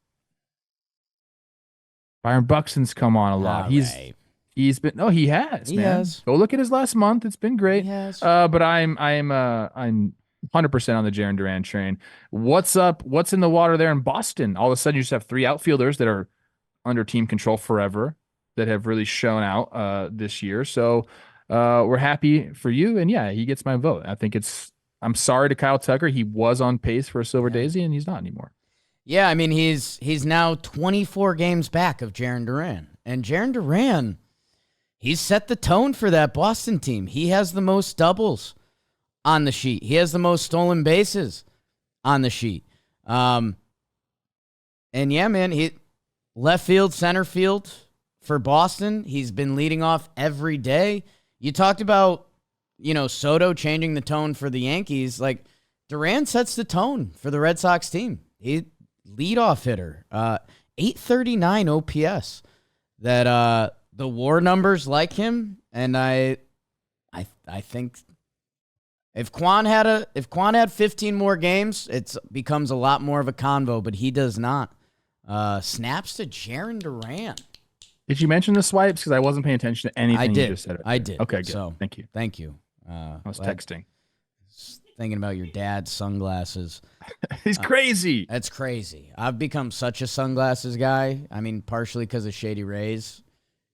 [SPEAKER 2] Byron Buxton's come on a lot. He has. Go look at his last month. It's been great. But I'm 100% on the Jaron Duran train. What's up? What's in the water there in Boston? All of a sudden, you just have 3 outfielders that are under team control forever that have really shown out this year. So we're happy for you. And yeah, he gets my vote. I'm sorry to Kyle Tucker. He was on pace for a Silver Daisy, and he's not anymore.
[SPEAKER 1] Yeah, I mean, he's now 24 games back of Jaron Duran. And Jaron Duran, he's set the tone for that Boston team. He has the most doubles on the sheet. He has the most stolen bases on the sheet. And yeah, man, he left field, center field for Boston. He's been leading off every day. You talked about, Soto changing the tone for the Yankees. Like, Duran sets the tone for the Red Sox team. He leadoff hitter, 839 OPS. That the WAR numbers like him, and I think if Quan had 15 more games, it becomes a lot more of a convo, but he does not. Snaps to Jaron Duran.
[SPEAKER 2] Did you mention the swipes? Because I wasn't paying attention to anything you just said.
[SPEAKER 1] I did.
[SPEAKER 2] Okay, good.
[SPEAKER 1] So,
[SPEAKER 2] Thank you.
[SPEAKER 1] I
[SPEAKER 2] was texting.
[SPEAKER 1] Thinking about your dad's sunglasses.
[SPEAKER 2] He's crazy.
[SPEAKER 1] That's crazy. I've become such a sunglasses guy. I mean, partially because of Shady Rays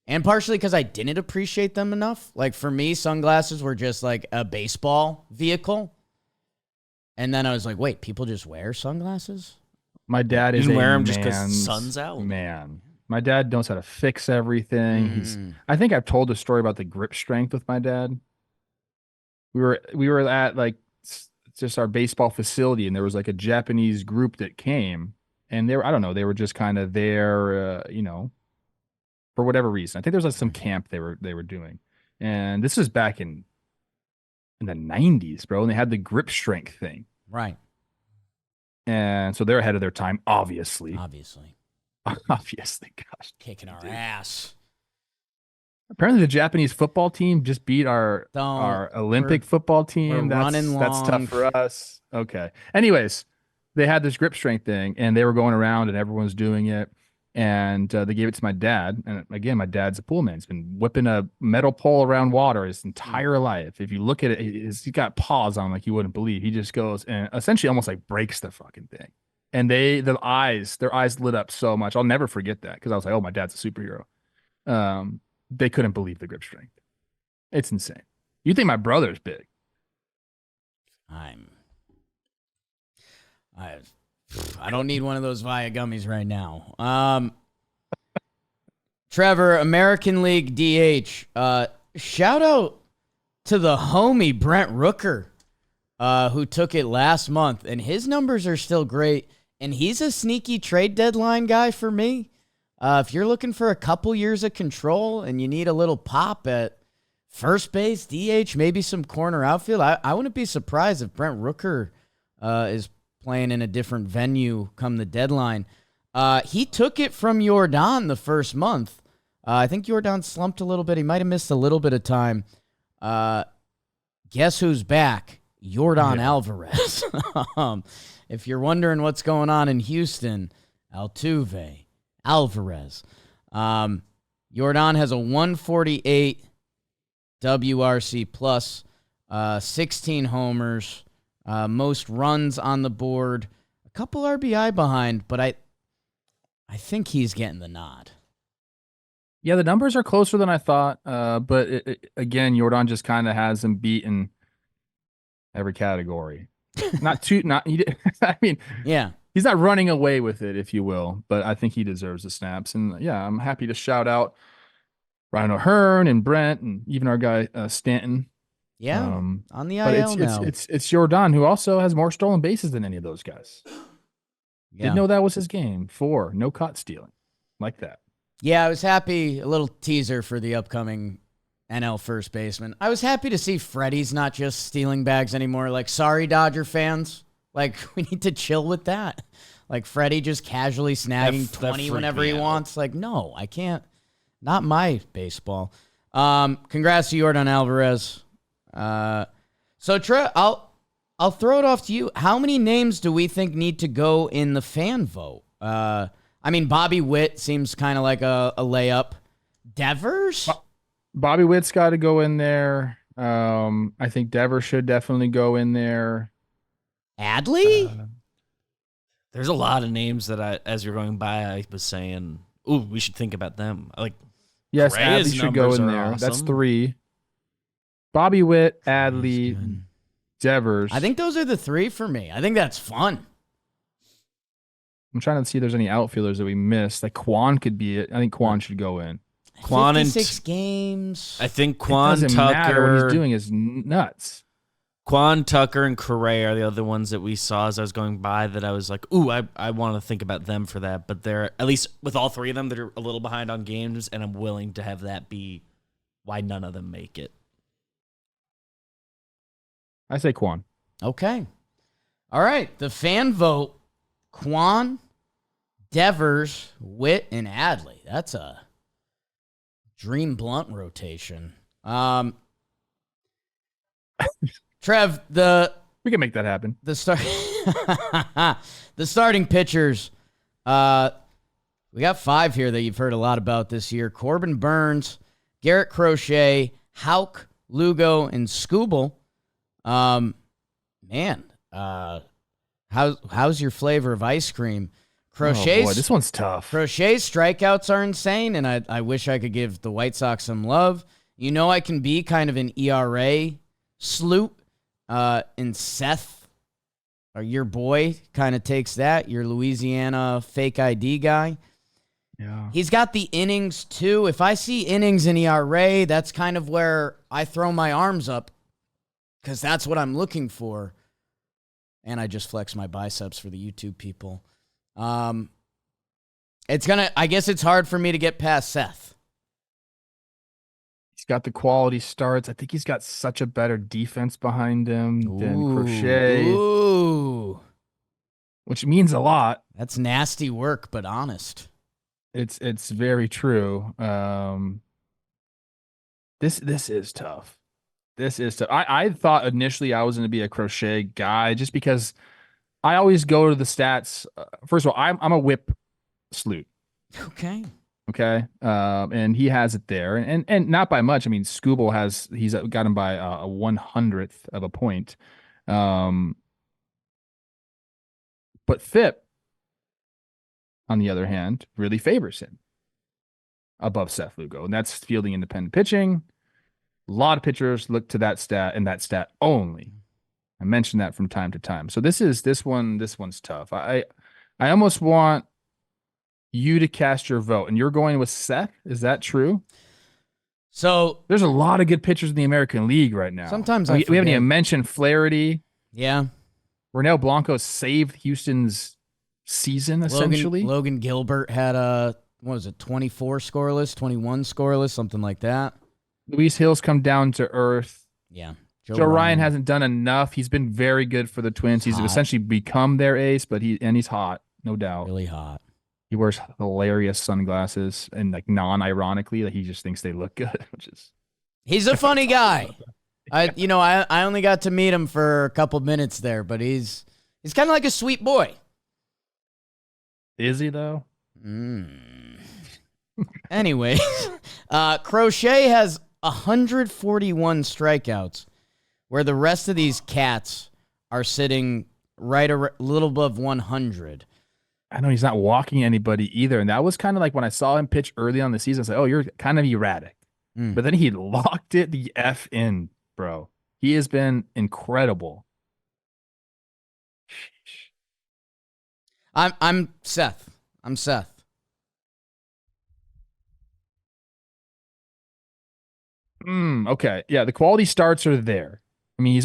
[SPEAKER 1] and partially because I didn't appreciate them enough. Like, for me, sunglasses were just like a baseball vehicle. And then I was like, wait, people just wear sunglasses?
[SPEAKER 2] My dad is
[SPEAKER 3] you wear
[SPEAKER 2] a
[SPEAKER 3] them just because the sun's out.
[SPEAKER 2] Man. My dad knows how to fix everything. I think I've told a story about the grip strength with my dad. We were at like just our baseball facility, and there was like a Japanese group that came, and I don't know, they were just kind of there, for whatever reason. I think there was like some camp they were doing, and this was back in the 90s, bro, and they had the grip strength thing.
[SPEAKER 1] Right.
[SPEAKER 2] And so they're ahead of their time, obviously.
[SPEAKER 1] Obviously.
[SPEAKER 2] Gosh.
[SPEAKER 1] Kicking our ass.
[SPEAKER 2] Apparently the Japanese football team just beat our Olympic football team.
[SPEAKER 1] We're running long.
[SPEAKER 2] That's tough for us. Okay. Anyways, they had this grip strength thing, and they were going around, and everyone was doing it. And they gave it to my dad. And again, my dad's a pool man. He's been whipping a metal pole around water his entire life. If you look at it, he's got paws on like you wouldn't believe. He just goes and essentially almost like breaks the fucking thing. And their eyes lit up so much. I'll never forget that because I was like, oh, my dad's a superhero. They couldn't believe the grip strength. It's insane. You think my brother's big?
[SPEAKER 1] I don't need one of those Via gummies right now. Trevor, American League DH. Shout out to the homie Brent Rooker, who took it last month, and his numbers are still great. And he's a sneaky trade deadline guy for me. If you're looking for a couple years of control and you need a little pop at first base, DH, maybe some corner outfield, I wouldn't be surprised if Brent Rooker is playing in a different venue come the deadline. He took it from Jordan the first month. I think Jordan slumped a little bit. He might have missed a little bit of time. Guess who's back? Jordan Alvarez. If you're wondering what's going on in Houston, Altuve, Alvarez. Jordan has a 148 WRC plus, 16 homers, most runs on the board, a couple RBI behind, but I think he's getting the nod.
[SPEAKER 2] Yeah, the numbers are closer than I thought, but again, Jordan just kind of has him beat in every category. I mean,
[SPEAKER 1] yeah,
[SPEAKER 2] he's not running away with it, if you will, but I think he deserves the snaps. And yeah, I'm happy to shout out Ryan O'Hearn and Brent and even our guy Stanton.
[SPEAKER 1] Yeah, on the
[SPEAKER 2] but
[SPEAKER 1] IL now.
[SPEAKER 2] It's Jordan, who also has more stolen bases than any of those guys. Yeah. Didn't know that was his game. 4, no caught stealing, like that.
[SPEAKER 1] Yeah, I was happy. A little teaser for the upcoming NL first baseman. I was happy to see Freddie's not just stealing bags anymore. Like, sorry, Dodger fans. Like, we need to chill with that. Like, Freddie just casually snagging 20 whenever he wants. Like, no, I can't. Not my baseball. Congrats to Jordan Alvarez. So, Trev, I'll throw it off to you. How many names do we think need to go in the fan vote? I mean, Bobby Witt seems kind of like a layup. Devers?
[SPEAKER 2] Bobby Witt's got to go in there. I think Devers should definitely go in there.
[SPEAKER 1] Adley?
[SPEAKER 3] There's a lot of names that as you're going by, I was saying, ooh, we should think about them. Like,
[SPEAKER 2] yes, Adley should go in there. Awesome. That's 3. Bobby Witt, Adley, Devers.
[SPEAKER 1] I think those are the 3 for me. I think that's fun.
[SPEAKER 2] I'm trying to see if there's any outfielders that we missed. Like Quan could be it. I think Quan should go in.
[SPEAKER 1] Quan 56 games.
[SPEAKER 3] I think Quan,
[SPEAKER 2] Tucker. Matter. What he's doing is nuts.
[SPEAKER 3] Quan, Tucker, and Correa are the other ones that we saw as I was going by that I was like, ooh, I want to think about them for that. But they're, at least with all 3 of them, that are a little behind on games, and I'm willing to have that be why none of them make it.
[SPEAKER 2] I say Quan.
[SPEAKER 1] Okay. All right. The fan vote. Quan, Devers, Witt, and Adley. That's a dream blunt rotation. Trev,
[SPEAKER 2] we can make that happen.
[SPEAKER 1] The starting pitchers. We got 5 here that you've heard a lot about this year. Corbin Burns, Garrett Crochet, Houck, Lugo, and Skubal. How's your flavor of ice cream?
[SPEAKER 2] Crochet's, oh boy, this one's tough.
[SPEAKER 1] Crochet's strikeouts are insane, and I wish I could give the White Sox some love. You know I can be kind of an ERA sloop, and Seth, or your boy, kind of takes that. Your Louisiana fake ID guy.
[SPEAKER 2] Yeah.
[SPEAKER 1] He's got the innings too. If I see innings in ERA, that's kind of where I throw my arms up because that's what I'm looking for. And I just flex my biceps for the YouTube people. I guess it's hard for me to get past Seth.
[SPEAKER 2] He's got the quality starts. I think he's got such a better defense behind him than Crochet,
[SPEAKER 1] Ooh.
[SPEAKER 2] which means a lot.
[SPEAKER 1] That's nasty work, but honest.
[SPEAKER 2] It's very true. This is tough. This is tough. I thought initially I was going to be a Crochet guy just because I always go to the stats. First of all, I'm a whip sleuth.
[SPEAKER 1] Okay.
[SPEAKER 2] Okay. And he has it there, and not by much. I mean, he's got him by a 100th of a point. But FIP, on the other hand, really favors him above Seth Lugo, and that's fielding independent pitching. A lot of pitchers look to that stat and that stat only. I mention that from time to time. So this one's tough. I almost want you to cast your vote, and you're going with Seth. Is that true?
[SPEAKER 1] So
[SPEAKER 2] there's a lot of good pitchers in the American League right now.
[SPEAKER 1] Sometimes
[SPEAKER 2] we haven't even mentioned Flaherty.
[SPEAKER 1] Yeah.
[SPEAKER 2] Ronel Blanco saved Houston's season essentially.
[SPEAKER 1] Logan Gilbert had a 24 scoreless, 21 scoreless, something like that.
[SPEAKER 2] Luis Hill's come down to earth.
[SPEAKER 1] Yeah.
[SPEAKER 2] Joe Ryan hasn't done enough. He's been very good for the Twins. He's essentially become their ace, but he's hot, no doubt.
[SPEAKER 1] Really hot.
[SPEAKER 2] He wears hilarious sunglasses and like non-ironically, like he just thinks they look good,
[SPEAKER 1] He's a funny guy. I only got to meet him for a couple minutes there, but he's kind of like a sweet boy.
[SPEAKER 2] Is he though?
[SPEAKER 1] Anyways, Crochet has 141 strikeouts, where the rest of these cats are sitting right a little above 100.
[SPEAKER 2] I know he's not walking anybody either. And that was kind of like when I saw him pitch early on the season, I was like, oh, you're kind of erratic. But then he locked it the F in, bro. He has been incredible.
[SPEAKER 1] I'm Seth. I'm Seth.
[SPEAKER 2] Okay. Yeah, the quality starts are there. I mean, he's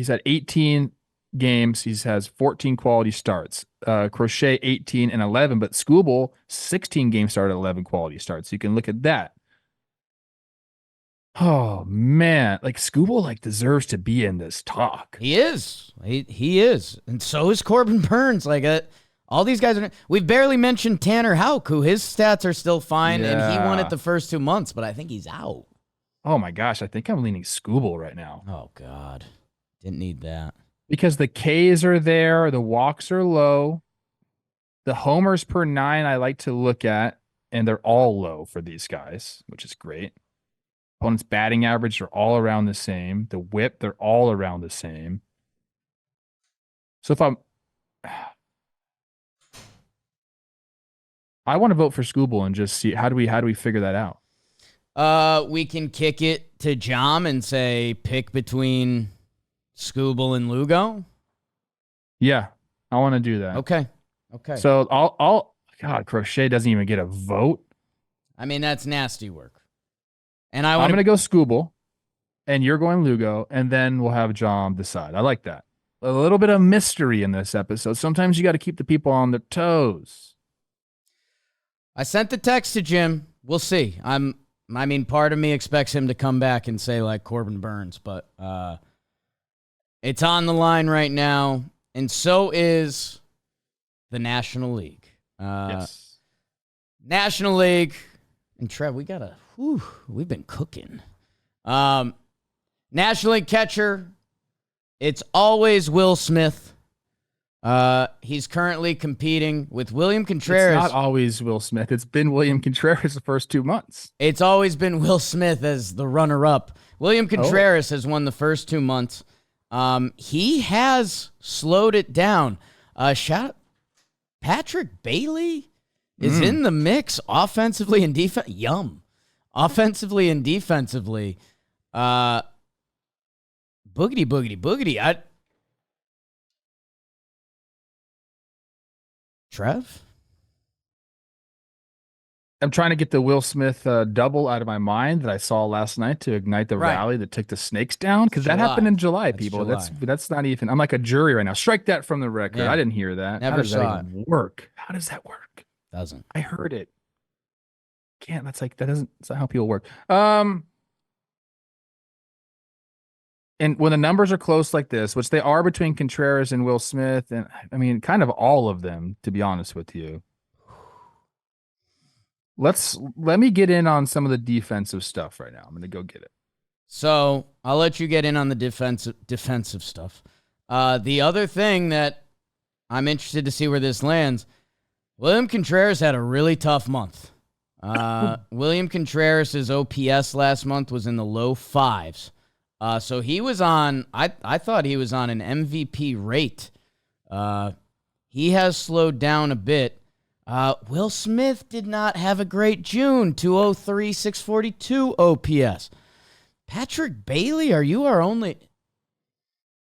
[SPEAKER 2] had 18 games. He has 14 quality starts. Crochet 18 and 11, but Skubal 16 games started, 11 quality starts. You can look at that. Oh man, like Skubal deserves to be in this talk.
[SPEAKER 1] He is. He is, and so is Corbin Burns. All these guys are. We've barely mentioned Tanner Houck, who his stats are still fine, and he won it the first 2 months, but I think he's out.
[SPEAKER 2] Oh my gosh, I think I'm leaning Skubal right now.
[SPEAKER 1] Oh God, didn't need that.
[SPEAKER 2] Because the Ks are there, the walks are low, the homers per 9 I like to look at, and they're all low for these guys, which is great. Opponent's batting average are all around the same. The whip, they're all around the same. So if I want to vote for Skubal and just see how do we figure that out?
[SPEAKER 1] We can kick it to Jom and say pick between Skubal and Lugo.
[SPEAKER 2] Yeah, I want to do that.
[SPEAKER 1] Okay.
[SPEAKER 2] So God, Crochet doesn't even get a vote.
[SPEAKER 1] I mean, that's nasty work. And
[SPEAKER 2] I'm going to go Skubal, and you're going Lugo, and then we'll have Jom decide. I like that. A little bit of mystery in this episode. Sometimes you got to keep the people on their toes.
[SPEAKER 1] I sent the text to Jim. We'll see. Part of me expects him to come back and say Corbin Burns, but it's on the line right now, and so is the National League.
[SPEAKER 2] Yes.
[SPEAKER 1] National League, and Trev, we've been cooking. National League catcher, it's always Will Smith. He's currently competing with William Contreras.
[SPEAKER 2] It's not always Will Smith. It's been William Contreras the first 2 months.
[SPEAKER 1] It's always been Will Smith as the runner-up. William Contreras has won the first 2 months. He has slowed it down. Patrick Bailey is in the mix offensively and defense. Offensively and defensively. Boogity. Trev?
[SPEAKER 2] I'm trying to get the Will Smith double out of my mind that I saw last night to ignite the
[SPEAKER 1] Right.
[SPEAKER 2] rally that took the Snakes down, because that
[SPEAKER 1] July.
[SPEAKER 2] happened in July,
[SPEAKER 1] That's
[SPEAKER 2] people.
[SPEAKER 1] July.
[SPEAKER 2] That's not even. I'm like a jury right now. Strike that from the record.
[SPEAKER 1] Yeah.
[SPEAKER 2] I didn't hear that. How
[SPEAKER 1] Never
[SPEAKER 2] does
[SPEAKER 1] saw
[SPEAKER 2] that even work? How does that work?
[SPEAKER 1] Doesn't.
[SPEAKER 2] I heard it. Can't. That's like that doesn't. That's not how people work. And when the numbers are close like this, which they are between Contreras and Will Smith, and I mean, kind of all of them, to be honest with you. Let me get in on some of the defensive stuff right now. I'm going to go get it.
[SPEAKER 1] So I'll let you get in on the defensive stuff. The other thing that I'm interested to see where this lands, William Contreras had a really tough month. William Contreras' OPS last month was in the low fives. So he was on, I thought he was on an MVP rate. He has slowed down a bit. Will Smith did not have a great June, 203, 642 OPS. Patrick Bailey, are you our only?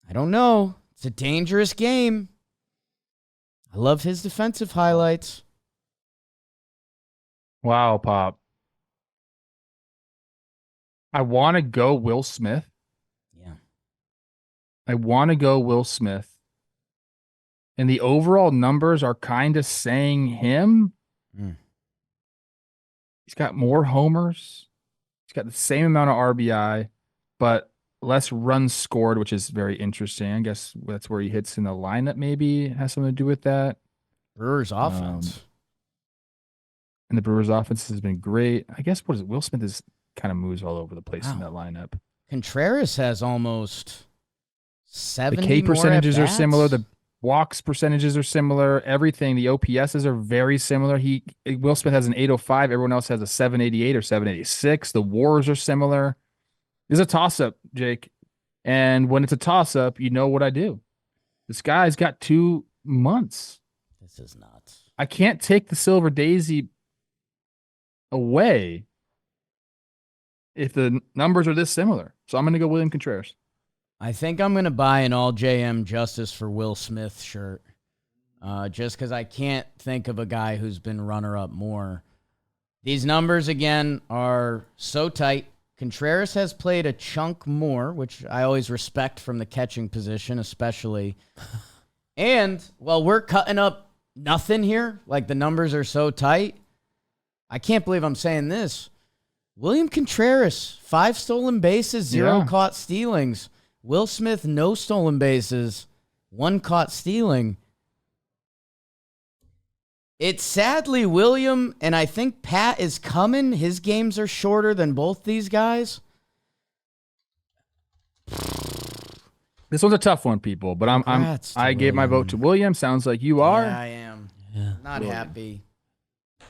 [SPEAKER 1] I don't know. It's a dangerous game. I love his defensive highlights.
[SPEAKER 2] Wow, Pop. I want to go Will Smith.
[SPEAKER 1] Yeah.
[SPEAKER 2] I want to go Will Smith. And the overall numbers are kind of saying him. He's got more homers. He's got the same amount of RBI, but less runs scored, which is very interesting. I guess that's where he hits in the lineup, maybe has something to do with that.
[SPEAKER 1] Brewers offense.
[SPEAKER 2] And the Brewers offense has been great. I guess what is it? Will Smith is kind of moves all over the place in that lineup.
[SPEAKER 1] Contreras has almost 70
[SPEAKER 2] The K percentages are
[SPEAKER 1] at-bats.
[SPEAKER 2] similar. The walks percentages are similar. Everything. The OPSs are very similar. Will Smith has an 805. Everyone else has a 788 or 786. The WARs are similar. It's a toss-up, Jake. And when it's a toss-up, you know what I do. This guy's got 2 months.
[SPEAKER 1] This is nuts.
[SPEAKER 2] I can't take the Silver Daisy away if the numbers are this similar. So I'm going to go William Contreras.
[SPEAKER 1] I think I'm going to buy an all JM Justice for Will Smith shirt. Just because I can't think of a guy who's been runner-up more. These numbers, again, are so tight. Contreras has played a chunk more, which I always respect from the catching position, especially. And while we're cutting up nothing here, like the numbers are so tight, I can't believe I'm saying this. William Contreras, 5 stolen bases, 0 caught stealings. Will Smith, no stolen bases, 1 caught stealing. It's sadly William, and I think Pat is coming. His games are shorter than both these guys.
[SPEAKER 2] This one's a tough one, people, but I gave my vote to William. Sounds like you are.
[SPEAKER 1] Yeah, I am. Yeah. Not happy.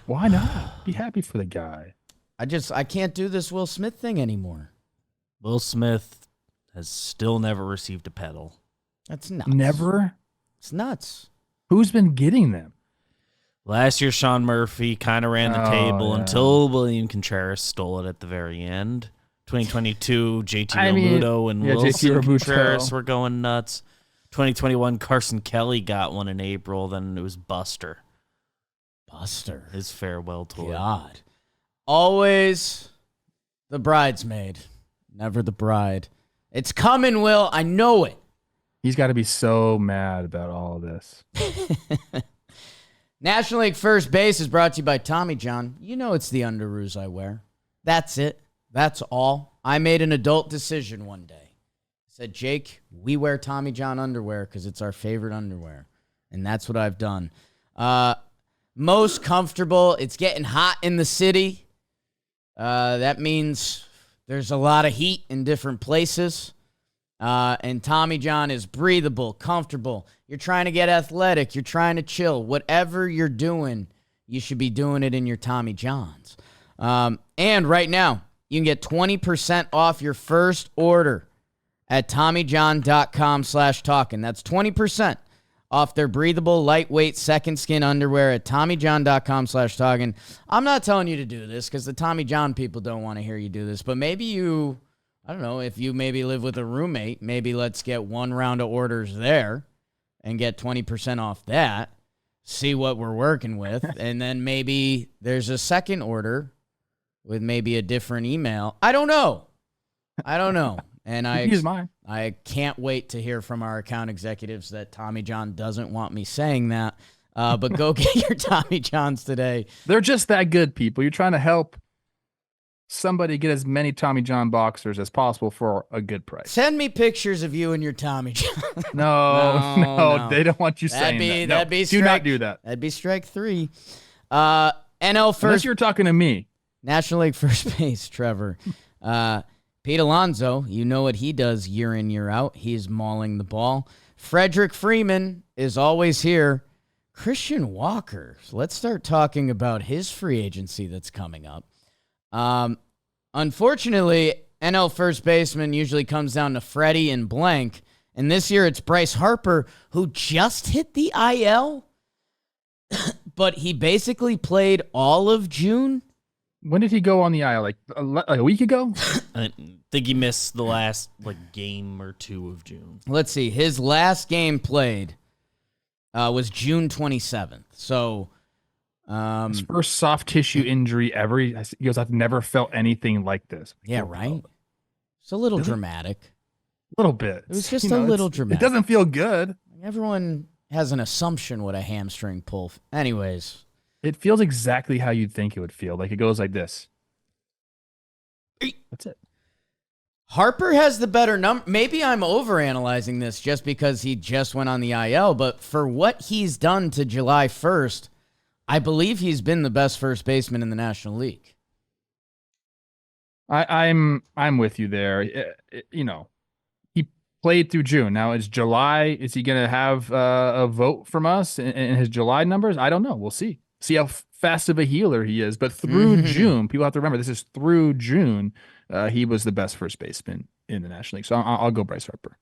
[SPEAKER 2] Why not? Be happy for the guy.
[SPEAKER 1] I can't do this Will Smith thing anymore.
[SPEAKER 3] Will Smith has still never received a pedal.
[SPEAKER 1] That's nuts.
[SPEAKER 2] Never?
[SPEAKER 1] It's nuts.
[SPEAKER 2] Who's been getting them?
[SPEAKER 3] Last year, Sean Murphy kind of ran the table until William Contreras stole it at the very end. 2022, JT Realmuto and Wilson Contreras were going nuts. 2021, Carson Kelly got one in April. Then it was Buster. His farewell tour.
[SPEAKER 1] God. Always the bridesmaid, never the bride. It's coming, Will. I know it.
[SPEAKER 2] He's got to be so mad about all of this.
[SPEAKER 1] National League First Base is brought to you by Tommy John. You know it's the underoos I wear. That's it. That's all. I made an adult decision one day. I said, Jake, we wear Tommy John underwear because it's our favorite underwear. And that's what I've done. Most comfortable. It's getting hot in the city. That means there's a lot of heat in different places. And Tommy John is breathable, comfortable. You're trying to get athletic. You're trying to chill. Whatever you're doing, you should be doing it in your Tommy Johns. And right now, you can get 20% off your first order at TommyJohn.com/talkin. That's 20% off their breathable, lightweight, second skin underwear at TommyJohn.com/talkin. I'm not telling you to do this because the Tommy John people don't want to hear you do this, but maybe you, I don't know, if you maybe live with a roommate, maybe let's get one round of orders there and get 20% off that. see what we're working with, and then maybe there's a second order with maybe a different email. I don't know. And
[SPEAKER 2] Use mine.
[SPEAKER 1] I can't wait to hear from our account executives that Tommy John doesn't want me saying that. But go get your Tommy Johns today.
[SPEAKER 2] They're just that good, people. You're trying to help somebody get as many Tommy John boxers as possible for a good price.
[SPEAKER 1] Send me pictures of you and your Tommy John.
[SPEAKER 2] No, they don't want you saying that.
[SPEAKER 1] That'd be
[SPEAKER 2] do not do that.
[SPEAKER 1] That'd be strike 3. NL first.
[SPEAKER 2] Unless you're talking to me.
[SPEAKER 1] National League first base, Trevor. Pete Alonso, you know what he does year in, year out. He's mauling the ball. Frederick Freeman is always here. Christian Walker. So let's start talking about his free agency that's coming up. Unfortunately, NL first baseman usually comes down to Freddie and blank. And this year it's Bryce Harper, who just hit the IL, but he basically played all of June.
[SPEAKER 2] When did he go on the IL? Like a week ago?
[SPEAKER 3] I think he missed the last game or two of June.
[SPEAKER 1] Let's see. His last game played was June 27th. So
[SPEAKER 2] his first soft tissue injury ever. He goes, I've never felt anything like this.
[SPEAKER 1] Yeah, right? It's a little dramatic.
[SPEAKER 2] A little bit.
[SPEAKER 1] It was just a little dramatic.
[SPEAKER 2] It doesn't feel good.
[SPEAKER 1] Everyone has an assumption what a hamstring pull. Anyways.
[SPEAKER 2] It feels exactly how you'd think it would feel. Like it goes like this. That's it.
[SPEAKER 1] Harper has the better number. Maybe I'm overanalyzing this just because he just went on the IL, but for what he's done to July 1st, I believe he's been the best first baseman in the National League.
[SPEAKER 2] I'm with you there. He played through June. Now it's July. Is he going to have a vote from us in his July numbers? I don't know. We'll see. See how fast of a healer he is. But through June, people have to remember this is through June. He was the best first baseman in the National League. So I'll go Bryce Harper.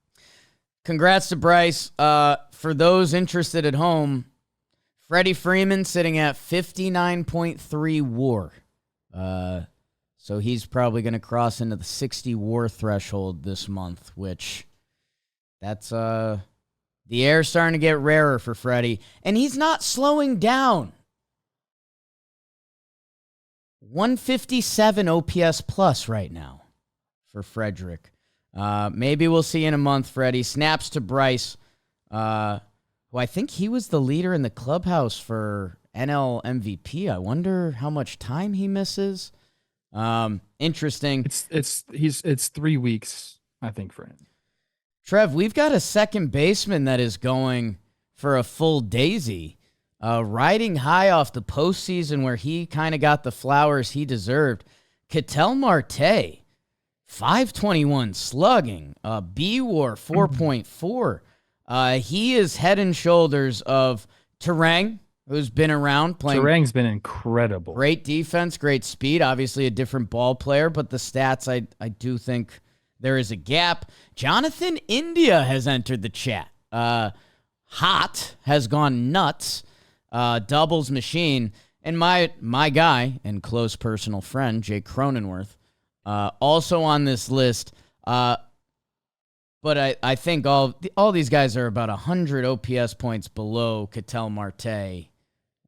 [SPEAKER 2] Congrats
[SPEAKER 1] to Bryce. For those interested at home, Freddie Freeman sitting at 59.3 WAR. So he's probably going to cross into the 60 WAR threshold this month, which that's the air's starting to get rarer for Freddie. And he's not slowing down. 157 OPS plus right now for Frederick. Maybe we'll see in a month, Freddie. Snaps to Bryce, who I think he was the leader in the clubhouse for NL MVP. I wonder how much time he misses. Interesting.
[SPEAKER 2] It's 3 weeks, I think, for him.
[SPEAKER 1] Trev, we've got a second baseman that is going for a full daisy. Riding high off the postseason where he kind of got the flowers he deserved. Ketel Marte, 521 slugging, B-WAR 4.4. He is head and shoulders of Terang, who's been around playing.
[SPEAKER 2] Terang's been incredible.
[SPEAKER 1] Great defense, great speed. Obviously a different ball player, but the stats, I do think there is a gap. Jonathan India has entered the chat. Hot has gone nuts. Doubles machine. And my guy and close personal friend, Jake Cronenworth, also on this list. But I think all these guys are about 100 OPS points below Ketel Marte.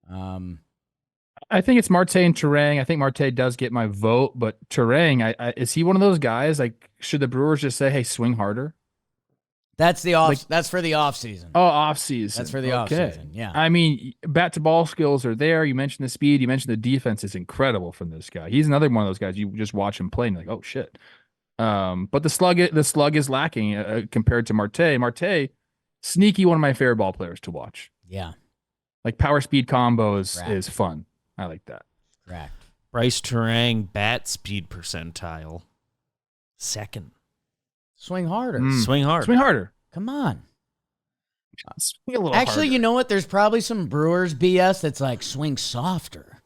[SPEAKER 2] I think it's Marte and Terang. I think Marte does get my vote, but Terang, is he one of those guys? Like, should the Brewers just say, "Hey, swing harder"?
[SPEAKER 1] That's that's for the offseason.
[SPEAKER 2] Oh, offseason.
[SPEAKER 1] That's for the offseason, yeah.
[SPEAKER 2] I mean, bat-to-ball skills are there. You mentioned the speed. You mentioned the defense is incredible from this guy. He's another one of those guys you just watch him play and you're like, oh, shit. But the slug is lacking compared to Marte. Marte, sneaky one of my favorite ball players to watch.
[SPEAKER 1] Yeah.
[SPEAKER 2] Like power speed combo is fun. I like that.
[SPEAKER 1] Correct.
[SPEAKER 3] Bryce Terang, bat speed percentile, second.
[SPEAKER 1] Swing harder.
[SPEAKER 3] Swing hard.
[SPEAKER 2] Swing harder.
[SPEAKER 1] Come on.
[SPEAKER 2] Swing a little
[SPEAKER 1] Actually,
[SPEAKER 2] harder.
[SPEAKER 1] you know what? There's probably some Brewers BS that's like swing softer.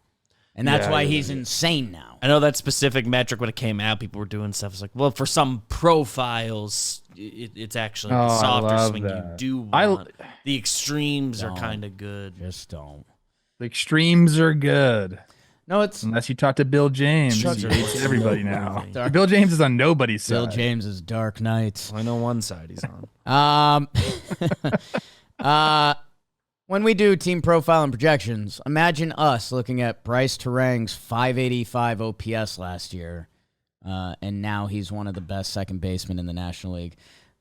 [SPEAKER 1] And that's why he's insane now.
[SPEAKER 3] I know that specific metric when it came out, people were doing stuff. It's like, well, for some profiles, it's actually the softer swing you do want. The extremes are kind of good.
[SPEAKER 1] Just don't.
[SPEAKER 2] The extremes are good.
[SPEAKER 1] No, it's
[SPEAKER 2] unless you talk to Bill James. He hates everybody now. Bill James is on nobody's side.
[SPEAKER 1] Bill James is Dark Knights.
[SPEAKER 3] I know one side he's on.
[SPEAKER 1] when we do team profile and projections, imagine us looking at Bryce Terang's 585 OPS last year, and now he's one of the best second basemen in the National League.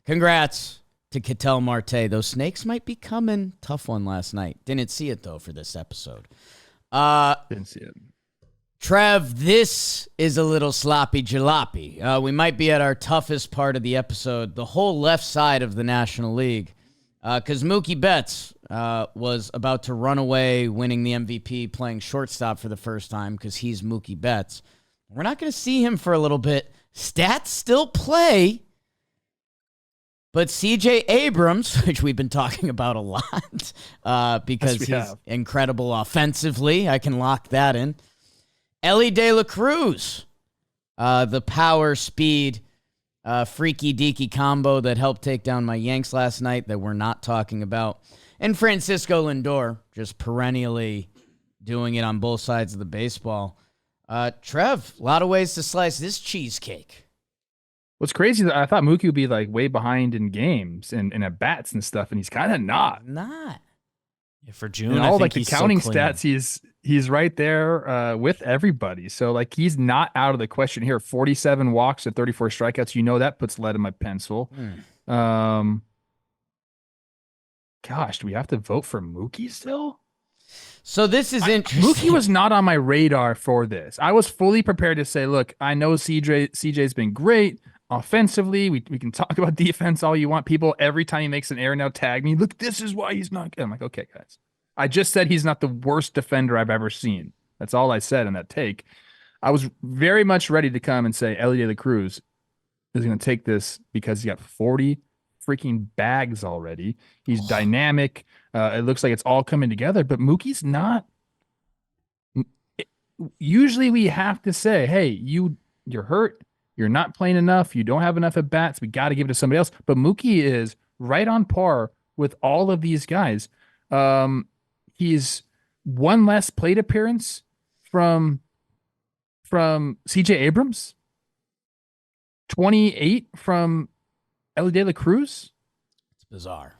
[SPEAKER 1] Congrats to Ketel Marte. Those Snakes might be coming. Tough one last night. Didn't see it, though, for this episode.
[SPEAKER 2] Didn't see it.
[SPEAKER 1] Trev, this is a little sloppy jalopy. We might be at our toughest part of the episode, the whole left side of the National League, because Mookie Betts was about to run away winning the MVP playing shortstop for the first time because he's Mookie Betts. We're not going to see him for a little bit. Stats still play, but CJ Abrams, which we've been talking about a lot because he's incredible offensively. I can lock that in. Ellie De La Cruz, the power, speed, freaky deaky combo that helped take down my Yanks last night that we're not talking about. And Francisco Lindor, just perennially doing it on both sides of the baseball. Trev, a lot of ways to slice this cheesecake.
[SPEAKER 2] What's crazy is that I thought Mookie would be like way behind in games and at bats and stuff, and he's kind of not.
[SPEAKER 3] Yeah, for June,
[SPEAKER 2] and
[SPEAKER 3] I
[SPEAKER 2] all
[SPEAKER 3] think
[SPEAKER 2] like the
[SPEAKER 3] he's
[SPEAKER 2] counting
[SPEAKER 3] so clean.
[SPEAKER 2] stats, he's right there with everybody. So like he's not out of the question here. 47 walks and 34 strikeouts. You know that puts lead in my pencil. Gosh, do we have to vote for Mookie still?
[SPEAKER 1] So this is interesting.
[SPEAKER 2] Mookie was not on my radar for this. I was fully prepared to say, look, I know CJ's been great offensively. We can talk about defense all you want. People, every time he makes an error now tag me. Look, this is why he's not good. I'm like, okay, guys. I just said he's not the worst defender I've ever seen. That's all I said in that take. I was very much ready to come and say Ellie De La Cruz is going to take this because he got 40 freaking bags already. He's dynamic. It looks like it's all coming together, but Mookie's not. Usually we have to say, hey, you're hurt. You're not playing enough. You don't have enough at bats. We got to give it to somebody else. But Mookie is right on par with all of these guys. He's one less plate appearance from CJ Abrams, 28 from Ellie De La Cruz.
[SPEAKER 1] It's bizarre.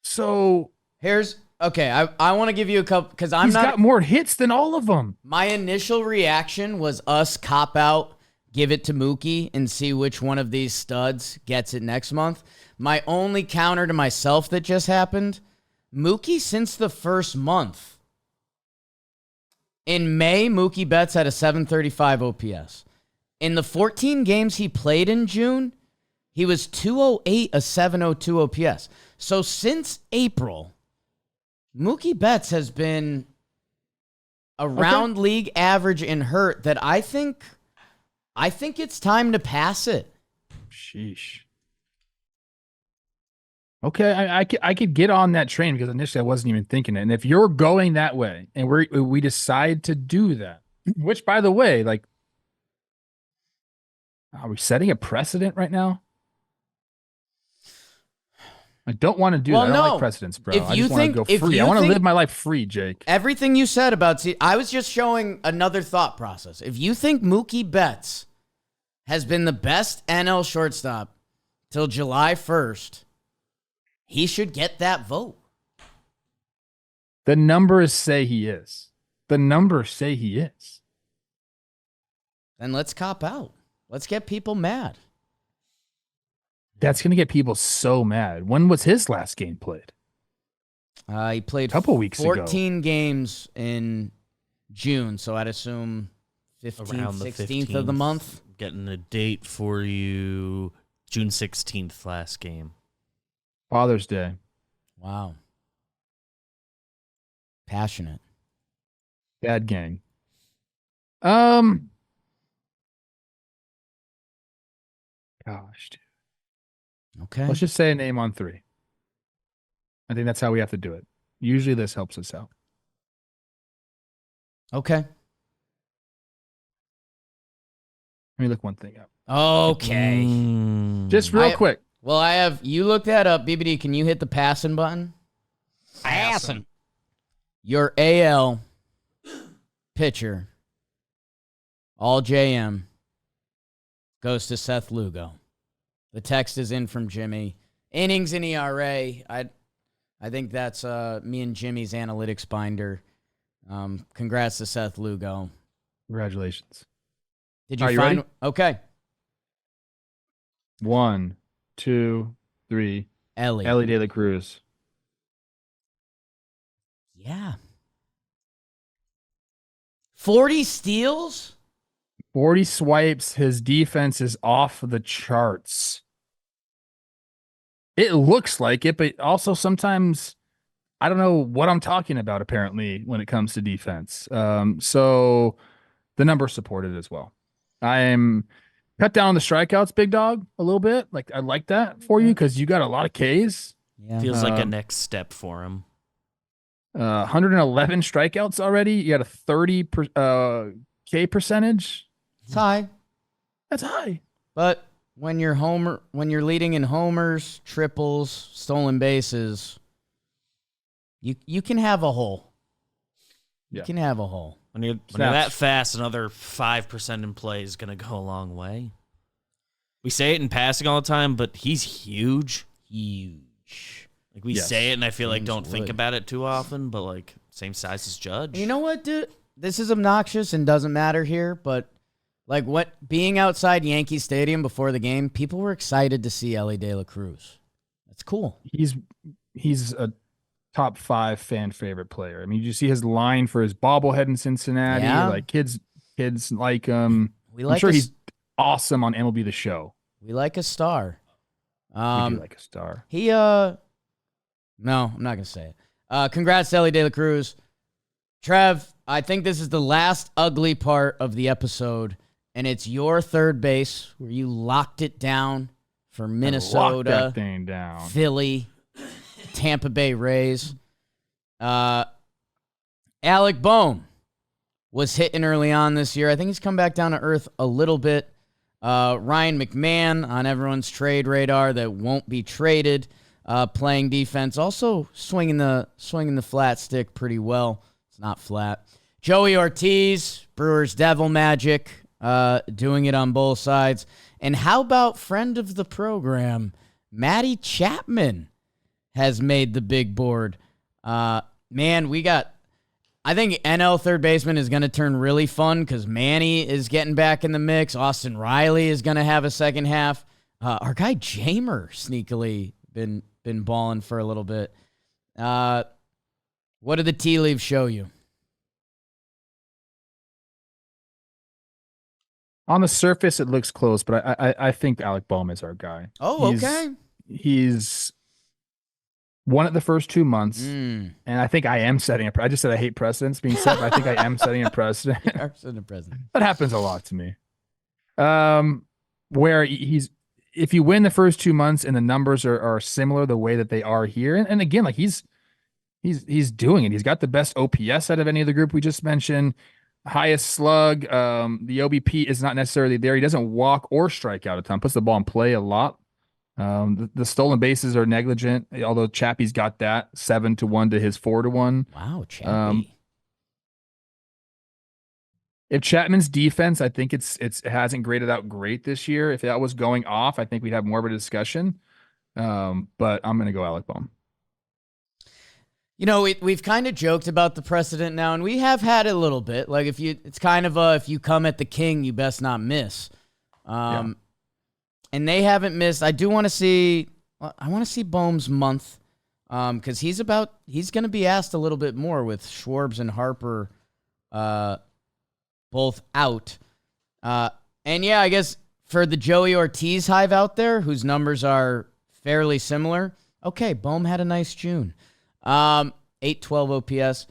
[SPEAKER 2] So
[SPEAKER 1] I want to give you a couple because
[SPEAKER 2] he's got more hits than all of them.
[SPEAKER 1] My initial reaction was us cop out, give it to Mookie, and see which one of these studs gets it next month. My only counter to myself that just happened, Mookie since the first month. In May, Mookie Betts had a 735 OPS. In the 14 games he played in June, he was 208, a 702 OPS. So since April, Mookie Betts has been around league average in hurt that I think it's time to pass it.
[SPEAKER 2] Sheesh. Okay, I could get on that train because initially I wasn't even thinking it. And if you're going that way and we decide to do that, which by the way, like, are we setting a precedent right now? I don't want to do that. I don't like precedents, bro. I just want to go free. I want to live my life free, Jake.
[SPEAKER 1] Everything you said about I was just showing another thought process. If you think Mookie Betts has been the best NL shortstop till July 1st, he should get that vote.
[SPEAKER 2] The numbers say he is. The numbers say he is.
[SPEAKER 1] Then let's cop out. Let's get people mad.
[SPEAKER 2] That's going to get people so mad. When was his last game played?
[SPEAKER 1] He played
[SPEAKER 2] a couple weeks
[SPEAKER 1] 14 games in June, so I'd assume 15th,
[SPEAKER 3] Around the
[SPEAKER 1] 16th of the month.
[SPEAKER 3] Getting a date for you, June 16th, last game.
[SPEAKER 2] Father's Day.
[SPEAKER 1] Wow. Passionate.
[SPEAKER 2] Bad gang. Gosh, dude.
[SPEAKER 1] Okay.
[SPEAKER 2] Let's just say a name on 3. I think that's how we have to do it. Usually this helps us out.
[SPEAKER 1] Okay.
[SPEAKER 2] Let me look one thing up.
[SPEAKER 1] Okay.
[SPEAKER 2] Just real quick.
[SPEAKER 1] Well, you look that up. BBD, can you hit the passing button?
[SPEAKER 4] Passing.
[SPEAKER 1] Your AL pitcher, all JM, goes to Seth Lugo. The text is in from Jimmy. Innings in ERA. I I think that's me and Jimmy's analytics binder. Congrats to Seth Lugo.
[SPEAKER 2] Congratulations.
[SPEAKER 1] Did you
[SPEAKER 2] Are you
[SPEAKER 1] find?
[SPEAKER 2] ready?
[SPEAKER 1] Okay,
[SPEAKER 2] 1, 2, 3.
[SPEAKER 1] Ellie.
[SPEAKER 2] Ellie De La Cruz.
[SPEAKER 1] Yeah. 40 steals?
[SPEAKER 2] 40 swipes. His defense is off the charts. It looks like it, but also sometimes I don't know what I'm talking about, apparently, when it comes to defense. So the numbers support it as well. I am cut down on the strikeouts, big dog, a little bit. Like, I like that for you because you got a lot of Ks.
[SPEAKER 1] Yeah.
[SPEAKER 3] Feels like a next step for him.
[SPEAKER 2] 111 strikeouts already. You got a 30 K percentage.
[SPEAKER 1] It's high.
[SPEAKER 2] That's high.
[SPEAKER 1] But when you're leading in homers, triples, stolen bases, you can have a hole. You
[SPEAKER 2] Yeah.
[SPEAKER 1] can have a hole.
[SPEAKER 3] When you're that fast, another 5% in play is going to go a long way. We say it in passing all the time, but he's huge.
[SPEAKER 1] Huge.
[SPEAKER 3] Like, we
[SPEAKER 2] Yes.
[SPEAKER 3] say it, and I feel like
[SPEAKER 1] James
[SPEAKER 3] don't think
[SPEAKER 1] Wood.
[SPEAKER 3] about it too often, but, like, same size as Judge.
[SPEAKER 1] You know what, dude? This is obnoxious and doesn't matter here, but like being outside Yankee Stadium before the game, people were excited to see Ellie De La Cruz. That's cool.
[SPEAKER 2] He's a top 5 fan favorite player. I mean, you see his line for his bobblehead in Cincinnati.
[SPEAKER 1] Yeah.
[SPEAKER 2] Like kids like him.
[SPEAKER 1] We
[SPEAKER 2] I'm
[SPEAKER 1] like
[SPEAKER 2] sure
[SPEAKER 1] a,
[SPEAKER 2] he's awesome on MLB The Show.
[SPEAKER 1] we like a star.
[SPEAKER 2] We do like a star.
[SPEAKER 1] He no, I'm not gonna say it. Congrats to Ellie De La Cruz. Trev, I think this is the last ugly part of the episode, and it's your third base where you locked it down for
[SPEAKER 2] Lock
[SPEAKER 1] Minnesota,
[SPEAKER 2] that thing down.
[SPEAKER 1] Philly, Tampa Bay Rays. Alec Boehm was hitting early on this year. I think he's come back down to earth a little bit. Ryan McMahon on everyone's trade radar that won't be traded, playing defense, also swinging the flat stick pretty well. It's not flat. Joey Ortiz, Brewers Devil Magic, doing it on both sides. And how about friend of the program, Matty Chapman has made the big board. Man, I think NL third baseman is going to turn really fun because Manny is getting back in the mix. Austin Riley is going to have a second half. Our guy Jamer sneakily been balling for a little bit. What did the tea leaves show you?
[SPEAKER 2] On the surface, it looks close, but I think Alec Boehm is our guy.
[SPEAKER 1] Oh, okay.
[SPEAKER 2] He's won it the first 2 months, and I think I am setting I just said I hate precedents being set, but I think I am setting a precedent. That happens a lot to me. Where if you win the first 2 months and the numbers are similar the way that they are here, and again, like he's doing it. He's got the best OPS out of any of the group we just mentioned. Highest slug. The OBP is not necessarily there. He doesn't walk or strike out a ton. Puts the ball in play a lot. The stolen bases are negligent, although Chappie's got that 7-1 to his 4-1.
[SPEAKER 1] Wow, Chappie.
[SPEAKER 2] If Chapman's defense, I think it hasn't graded out great this year. If that was going off, I think we'd have more of a discussion. But I'm going to go Alec Boehm.
[SPEAKER 1] You know, we've kind of joked about the precedent now, and we have had it a little bit. Like it's kind of if you come at the king, you best not miss. And they haven't missed. I want to see Boehm's month, because he's going to be asked a little bit more with Schwartz and Harper, both out. And yeah, I guess for the Joey Ortiz hive out there, whose numbers are fairly similar. Okay, Boehm had a nice June. 812 OPS.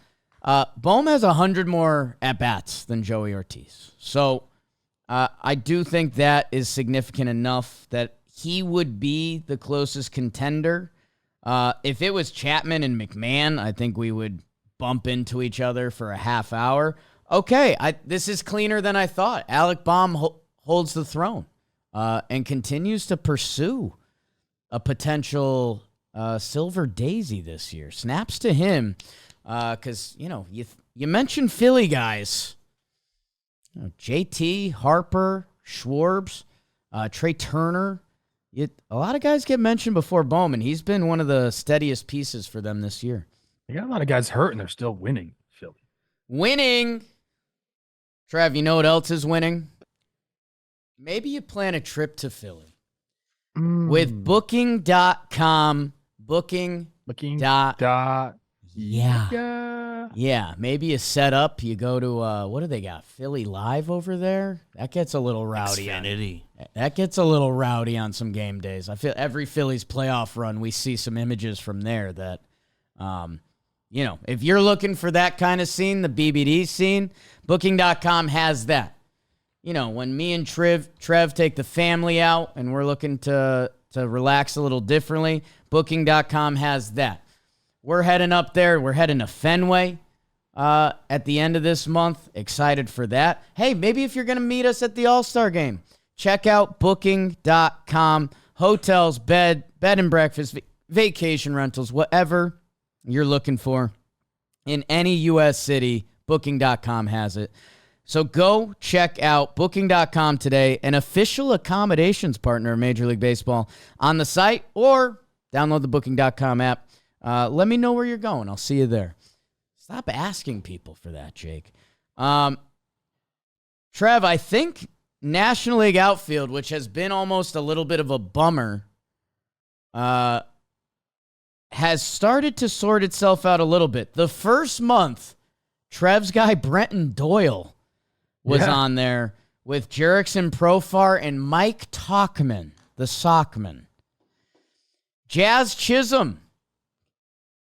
[SPEAKER 1] Boehm has 100 more at-bats than Joey Ortiz. So I do think that is significant enough that he would be the closest contender. If it was Chapman and McMahon, I think we would bump into each other for a half hour. Okay, this is cleaner than I thought. Alec Boehm holds the throne and continues to pursue a potential Silver Daisy this year. Snaps to him, because you mentioned Philly guys, JT, Harper, Schwartz, Trey Turner, A lot of guys get mentioned before Bowman. He's been one of the steadiest pieces for them this year.
[SPEAKER 2] They got a lot of guys hurt, and they're still winning, Philly.
[SPEAKER 1] Winning. Trav, you know what else is winning? Maybe you plan a trip to Philly. With Booking.com.
[SPEAKER 2] Booking.
[SPEAKER 1] Yeah, maybe you set up, you go to, what do they got, Philly Live over there? That gets a little rowdy.
[SPEAKER 3] Xfinity.
[SPEAKER 1] That gets a little rowdy on some game days. I feel every Phillies playoff run, we see some images from there that, if you're looking for that kind of scene, the BBD scene, Booking.com has that. When me and Trev take the family out and we're looking to relax a little differently, Booking.com has that. We're heading up there. We're heading to Fenway at the end of this month. Excited for that. Hey, maybe if you're going to meet us at the All-Star game, check out Booking.com. Hotels, bed and breakfast, vacation rentals, whatever you're looking for in any U.S. city, Booking.com has it. So go check out Booking.com today, an official accommodations partner of Major League Baseball, on the site, or download the Booking.com app. Let me know where you're going. I'll see you there. Stop asking people for that, Jake. Trev, I think National League Outfield, which has been almost a little bit of a bummer, has started to sort itself out a little bit. The first month, Trev's guy Brenton Doyle was on there with Jerickson Profar and Mike Talkman, the Sockman. Jazz Chisholm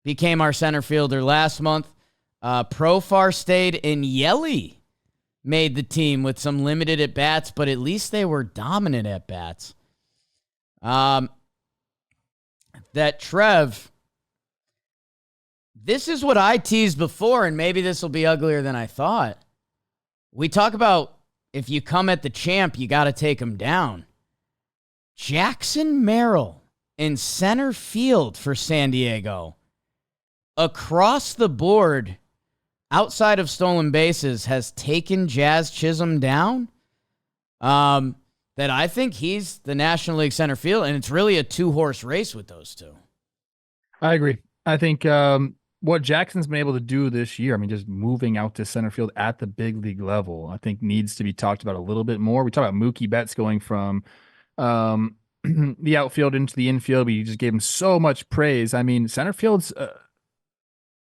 [SPEAKER 1] became our center fielder last month. Profar stayed, and Yelly made the team with some limited at-bats, but at least they were dominant at-bats. That Trev, this is what I teased before, and maybe this will be uglier than I thought. We talk about if you come at the champ, you got to take him down. Jackson Merrill in center field for San Diego, across the board, outside of stolen bases, has taken Jazz Chisholm down. That I think he's the National League center field, and it's really a two-horse race with those two.
[SPEAKER 2] I agree. I think what Jackson's been able to do this year, just moving out to center field at the big league level, I think needs to be talked about a little bit more. We talk about Mookie Betts going from the outfield into the infield, but you just gave him so much praise. Center field's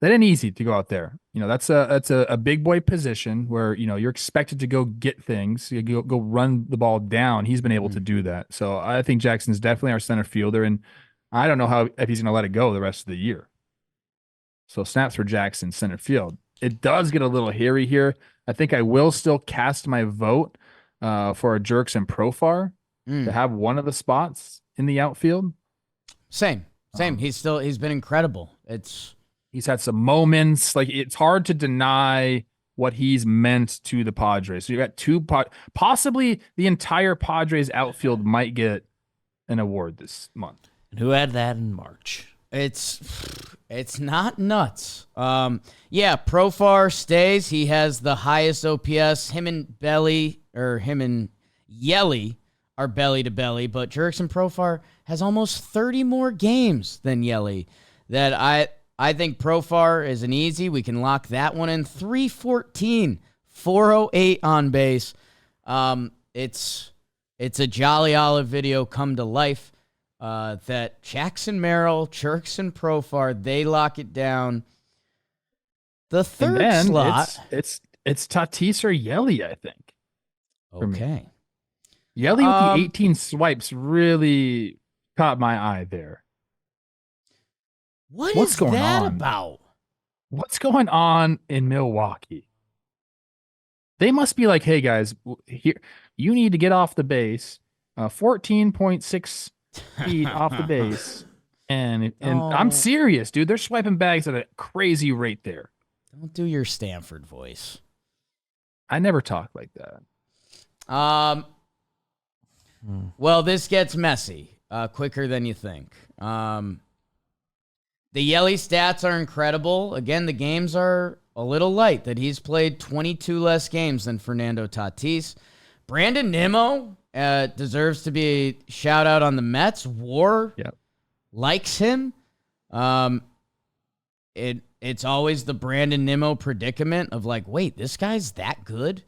[SPEAKER 2] that ain't easy to go out there. That's a big boy position where, you're expected to go get things, you go run the ball down. He's been able to do that. So I think Jackson's definitely our center fielder, and I don't know if he's going to let it go the rest of the year. So snaps for Jackson, center field. It does get a little hairy here. I think I will still cast my vote for a Jerickson Profar to have one of the spots in the outfield.
[SPEAKER 1] Same. He's been incredible.
[SPEAKER 2] He's had some moments. It's hard to deny what he's meant to the Padres. So you got possibly the entire Padres outfield might get an award this month.
[SPEAKER 3] And who had that in March?
[SPEAKER 1] It's not nuts. Profar stays. He has the highest OPS. Him and Yelly are belly to belly, but Jerickson Profar has almost 30 more games than Yelly. That I think Profar is an easy. We can lock that one in. 314, 408 on base. It's a Jolly Olive video come to life. That Jackson Merrill, Jerickson Profar, they lock it down. The third slot,
[SPEAKER 2] it's Tatis or Yelly, I think.
[SPEAKER 1] Okay.
[SPEAKER 2] Yelly with the 18 swipes really caught my eye there.
[SPEAKER 1] What's going that on? About?
[SPEAKER 2] What's going on in Milwaukee? They must be like, hey guys, here you need to get off the base, 14.6 feet off the base, and I'm serious, dude. They're swiping bags at a crazy rate there.
[SPEAKER 1] Don't do your Stanford voice.
[SPEAKER 2] I never talk like that.
[SPEAKER 1] Well, this gets messy quicker than you think. The Yelly stats are incredible. Again, the games are a little light that he's played 22 less games than Fernando Tatis. Brandon Nimmo deserves to be a shout out on the Mets. War likes him. It's always the Brandon Nimmo predicament of like, wait, this guy's that good?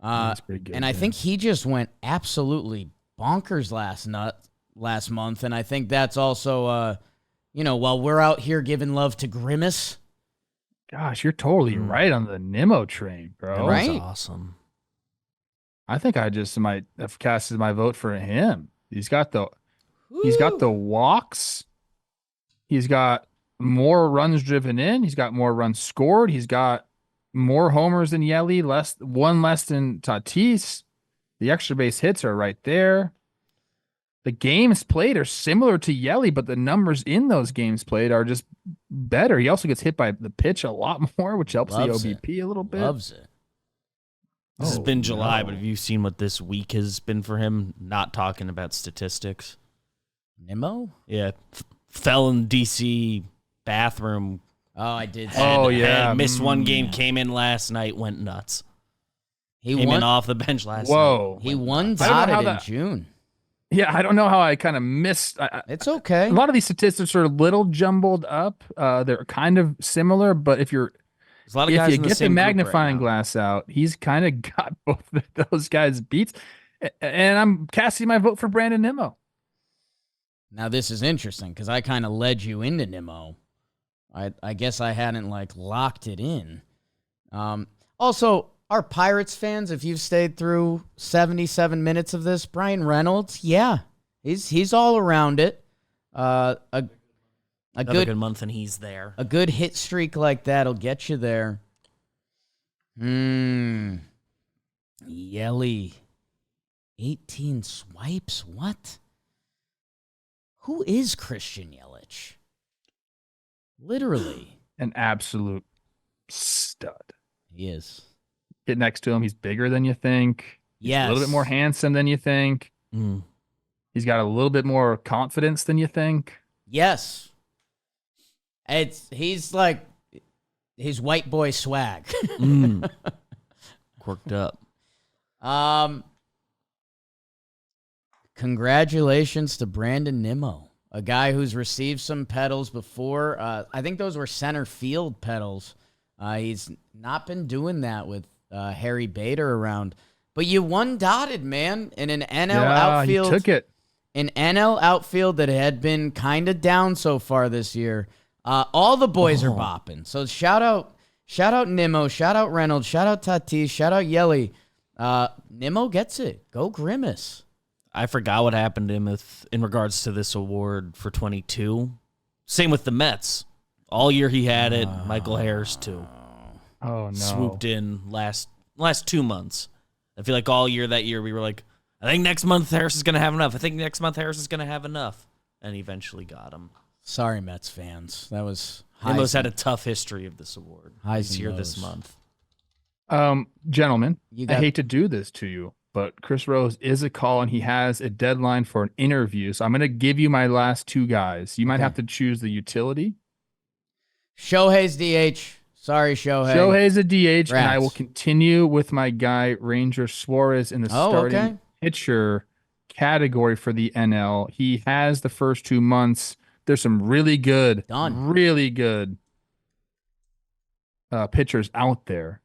[SPEAKER 2] That's pretty good.
[SPEAKER 1] And I think he just went absolutely bonkers last month. And I think that's also, while we're out here giving love to Grimace.
[SPEAKER 2] Gosh, you're totally right on the Nimmo train, bro.
[SPEAKER 1] Right?
[SPEAKER 3] That's awesome.
[SPEAKER 2] I think I just might have casted my vote for him. He's got the walks. He's got more runs driven in. He's got more runs scored. He's got more homers than Yelly, one less than Tatis. The extra base hits are right there. The games played are similar to Yelly, but the numbers in those games played are just better. He also gets hit by the pitch a lot more, which helps
[SPEAKER 1] Loves
[SPEAKER 2] the OBP a little bit.
[SPEAKER 1] Loves it.
[SPEAKER 3] This has been July,
[SPEAKER 2] no.
[SPEAKER 3] but have you seen what this week has been for him? Not talking about statistics.
[SPEAKER 1] Nimmo?
[SPEAKER 3] Yeah. Fell in D.C. bathroom.
[SPEAKER 1] Oh, I did.
[SPEAKER 3] Missed one game, came in last night, went nuts.
[SPEAKER 1] He
[SPEAKER 3] came
[SPEAKER 1] won
[SPEAKER 3] in off the bench last night.
[SPEAKER 2] Whoa.
[SPEAKER 1] He won
[SPEAKER 2] I don't know how
[SPEAKER 1] dotted in
[SPEAKER 2] that-
[SPEAKER 1] June.
[SPEAKER 2] Yeah, I don't know how I kind of missed.
[SPEAKER 1] It's okay.
[SPEAKER 2] A lot of these statistics are a little jumbled up. They're kind of similar, but if
[SPEAKER 3] There's a lot of guys
[SPEAKER 2] you
[SPEAKER 3] in the
[SPEAKER 2] get the
[SPEAKER 3] same group right
[SPEAKER 2] magnifying
[SPEAKER 3] now.
[SPEAKER 2] glass out, he's kind of got both of those guys beats. And I'm casting my vote for Brandon Nimmo.
[SPEAKER 1] Now, this is interesting because I kind of led you into Nimmo. I guess I hadn't, locked it in. Also, our Pirates fans, if you've stayed through 77 minutes of this, Brian Reynolds, yeah, he's all around it. A
[SPEAKER 3] Another good month, and he's there.
[SPEAKER 1] A good hit streak like that'll get you there. Yelly. 18 swipes? What? Who is Christian Yelich? Literally.
[SPEAKER 2] An absolute stud.
[SPEAKER 1] He is.
[SPEAKER 2] Get next to him. He's bigger than you think. He's
[SPEAKER 1] Yes.
[SPEAKER 2] a little bit more handsome than you think. He's got a little bit more confidence than you think.
[SPEAKER 1] Yes. He's like his white boy swag.
[SPEAKER 3] Quirked up.
[SPEAKER 1] Congratulations to Brandon Nimmo, a guy who's received some pedals before. I think those were center field pedals. He's not been doing that with Harry Bader around. But you one dotted, man, in an NL outfield.
[SPEAKER 2] He took it.
[SPEAKER 1] An NL outfield that had been kind of down so far this year. All the boys are bopping. So shout out Nimmo, shout out Reynolds, shout out Tatis, shout out Yelly. Nimmo gets it. Go Grimace.
[SPEAKER 3] I forgot what happened to him in regards to this award for 22. Same with the Mets. All year he had it. Michael Harris too.
[SPEAKER 2] Oh, no.
[SPEAKER 3] Swooped in last 2 months. I feel like all year that year we were like, I think next month Harris is going to have enough. I think next month Harris is going to have enough. And he eventually got him.
[SPEAKER 1] Sorry, Mets fans. That was
[SPEAKER 3] Nimmo's had a tough history of this award.
[SPEAKER 1] Highs
[SPEAKER 3] He's
[SPEAKER 1] and
[SPEAKER 3] here
[SPEAKER 1] lows.
[SPEAKER 3] this month.
[SPEAKER 2] Gentlemen,
[SPEAKER 1] You
[SPEAKER 2] I
[SPEAKER 1] got-
[SPEAKER 2] hate to do this to you, but Chris Rose is a call and he has a deadline for an interview. So I'm going to give you my last two guys. You might have to choose the utility.
[SPEAKER 1] Shohei's DH. Sorry, Shohei.
[SPEAKER 2] Shohei's a DH, and I
[SPEAKER 1] Rats.
[SPEAKER 2] will continue with my guy, Ranger Suarez, in the starting pitcher category for the NL. He has the first 2 months. There's some really good pitchers out there.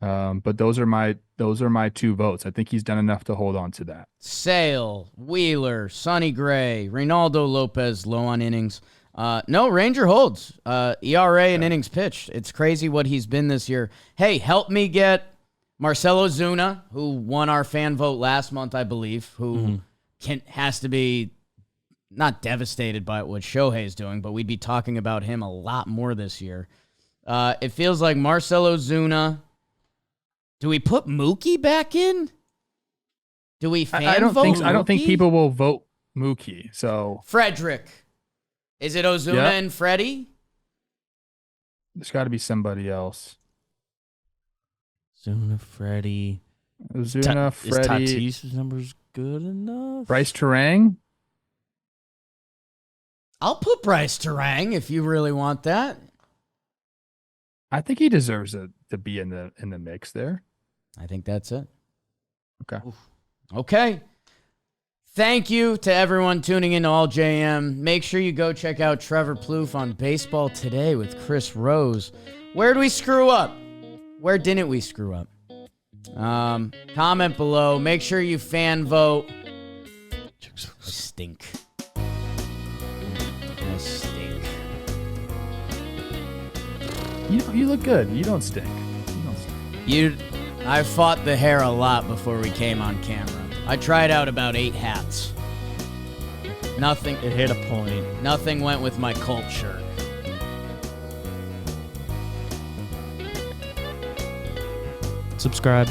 [SPEAKER 2] But those are my two votes. I think he's done enough to hold on to that.
[SPEAKER 1] Sale, Wheeler, Sonny Gray, Reynaldo Lopez, low on innings. No, Ranger holds. ERA and innings pitched. It's crazy what he's been this year. Hey, help me get Marcelo Zuna, who won our fan vote last month, I believe, who has to be not devastated by what Shohei is doing, but we'd be talking about him a lot more this year. It feels like Marcelo Zuna. Do we put Mookie back in? Do we fan
[SPEAKER 2] I don't
[SPEAKER 1] vote
[SPEAKER 2] think I don't think
[SPEAKER 1] Mookie?
[SPEAKER 2] people will vote Mookie. So
[SPEAKER 1] Frederick. Is it Ozuna
[SPEAKER 2] Yeah.
[SPEAKER 1] and Freddie?
[SPEAKER 2] there's got to be somebody else.
[SPEAKER 3] Zuna, Freddie.
[SPEAKER 2] Ozuna, Freddie,
[SPEAKER 3] Is Tatis' numbers good enough?
[SPEAKER 2] Bryce Terang.
[SPEAKER 1] I'll put Bryce Terang if you really want that.
[SPEAKER 2] I think he deserves to be in the mix there.
[SPEAKER 1] I think that's it.
[SPEAKER 2] Okay.
[SPEAKER 1] Okay. Thank you to everyone tuning in to All JM. Make sure you go check out Trevor Plouffe on Baseball Today with Chris Rose. Where'd we screw up? Where didn't we screw up? Comment below. Make sure you fan vote. I stink. I stink.
[SPEAKER 2] You look good. You don't stink.
[SPEAKER 1] I fought the hair a lot before we came on camera. I tried out about 8 hats. Nothing.
[SPEAKER 3] It hit a point.
[SPEAKER 1] Nothing went with my Colt shirt.
[SPEAKER 3] Subscribe.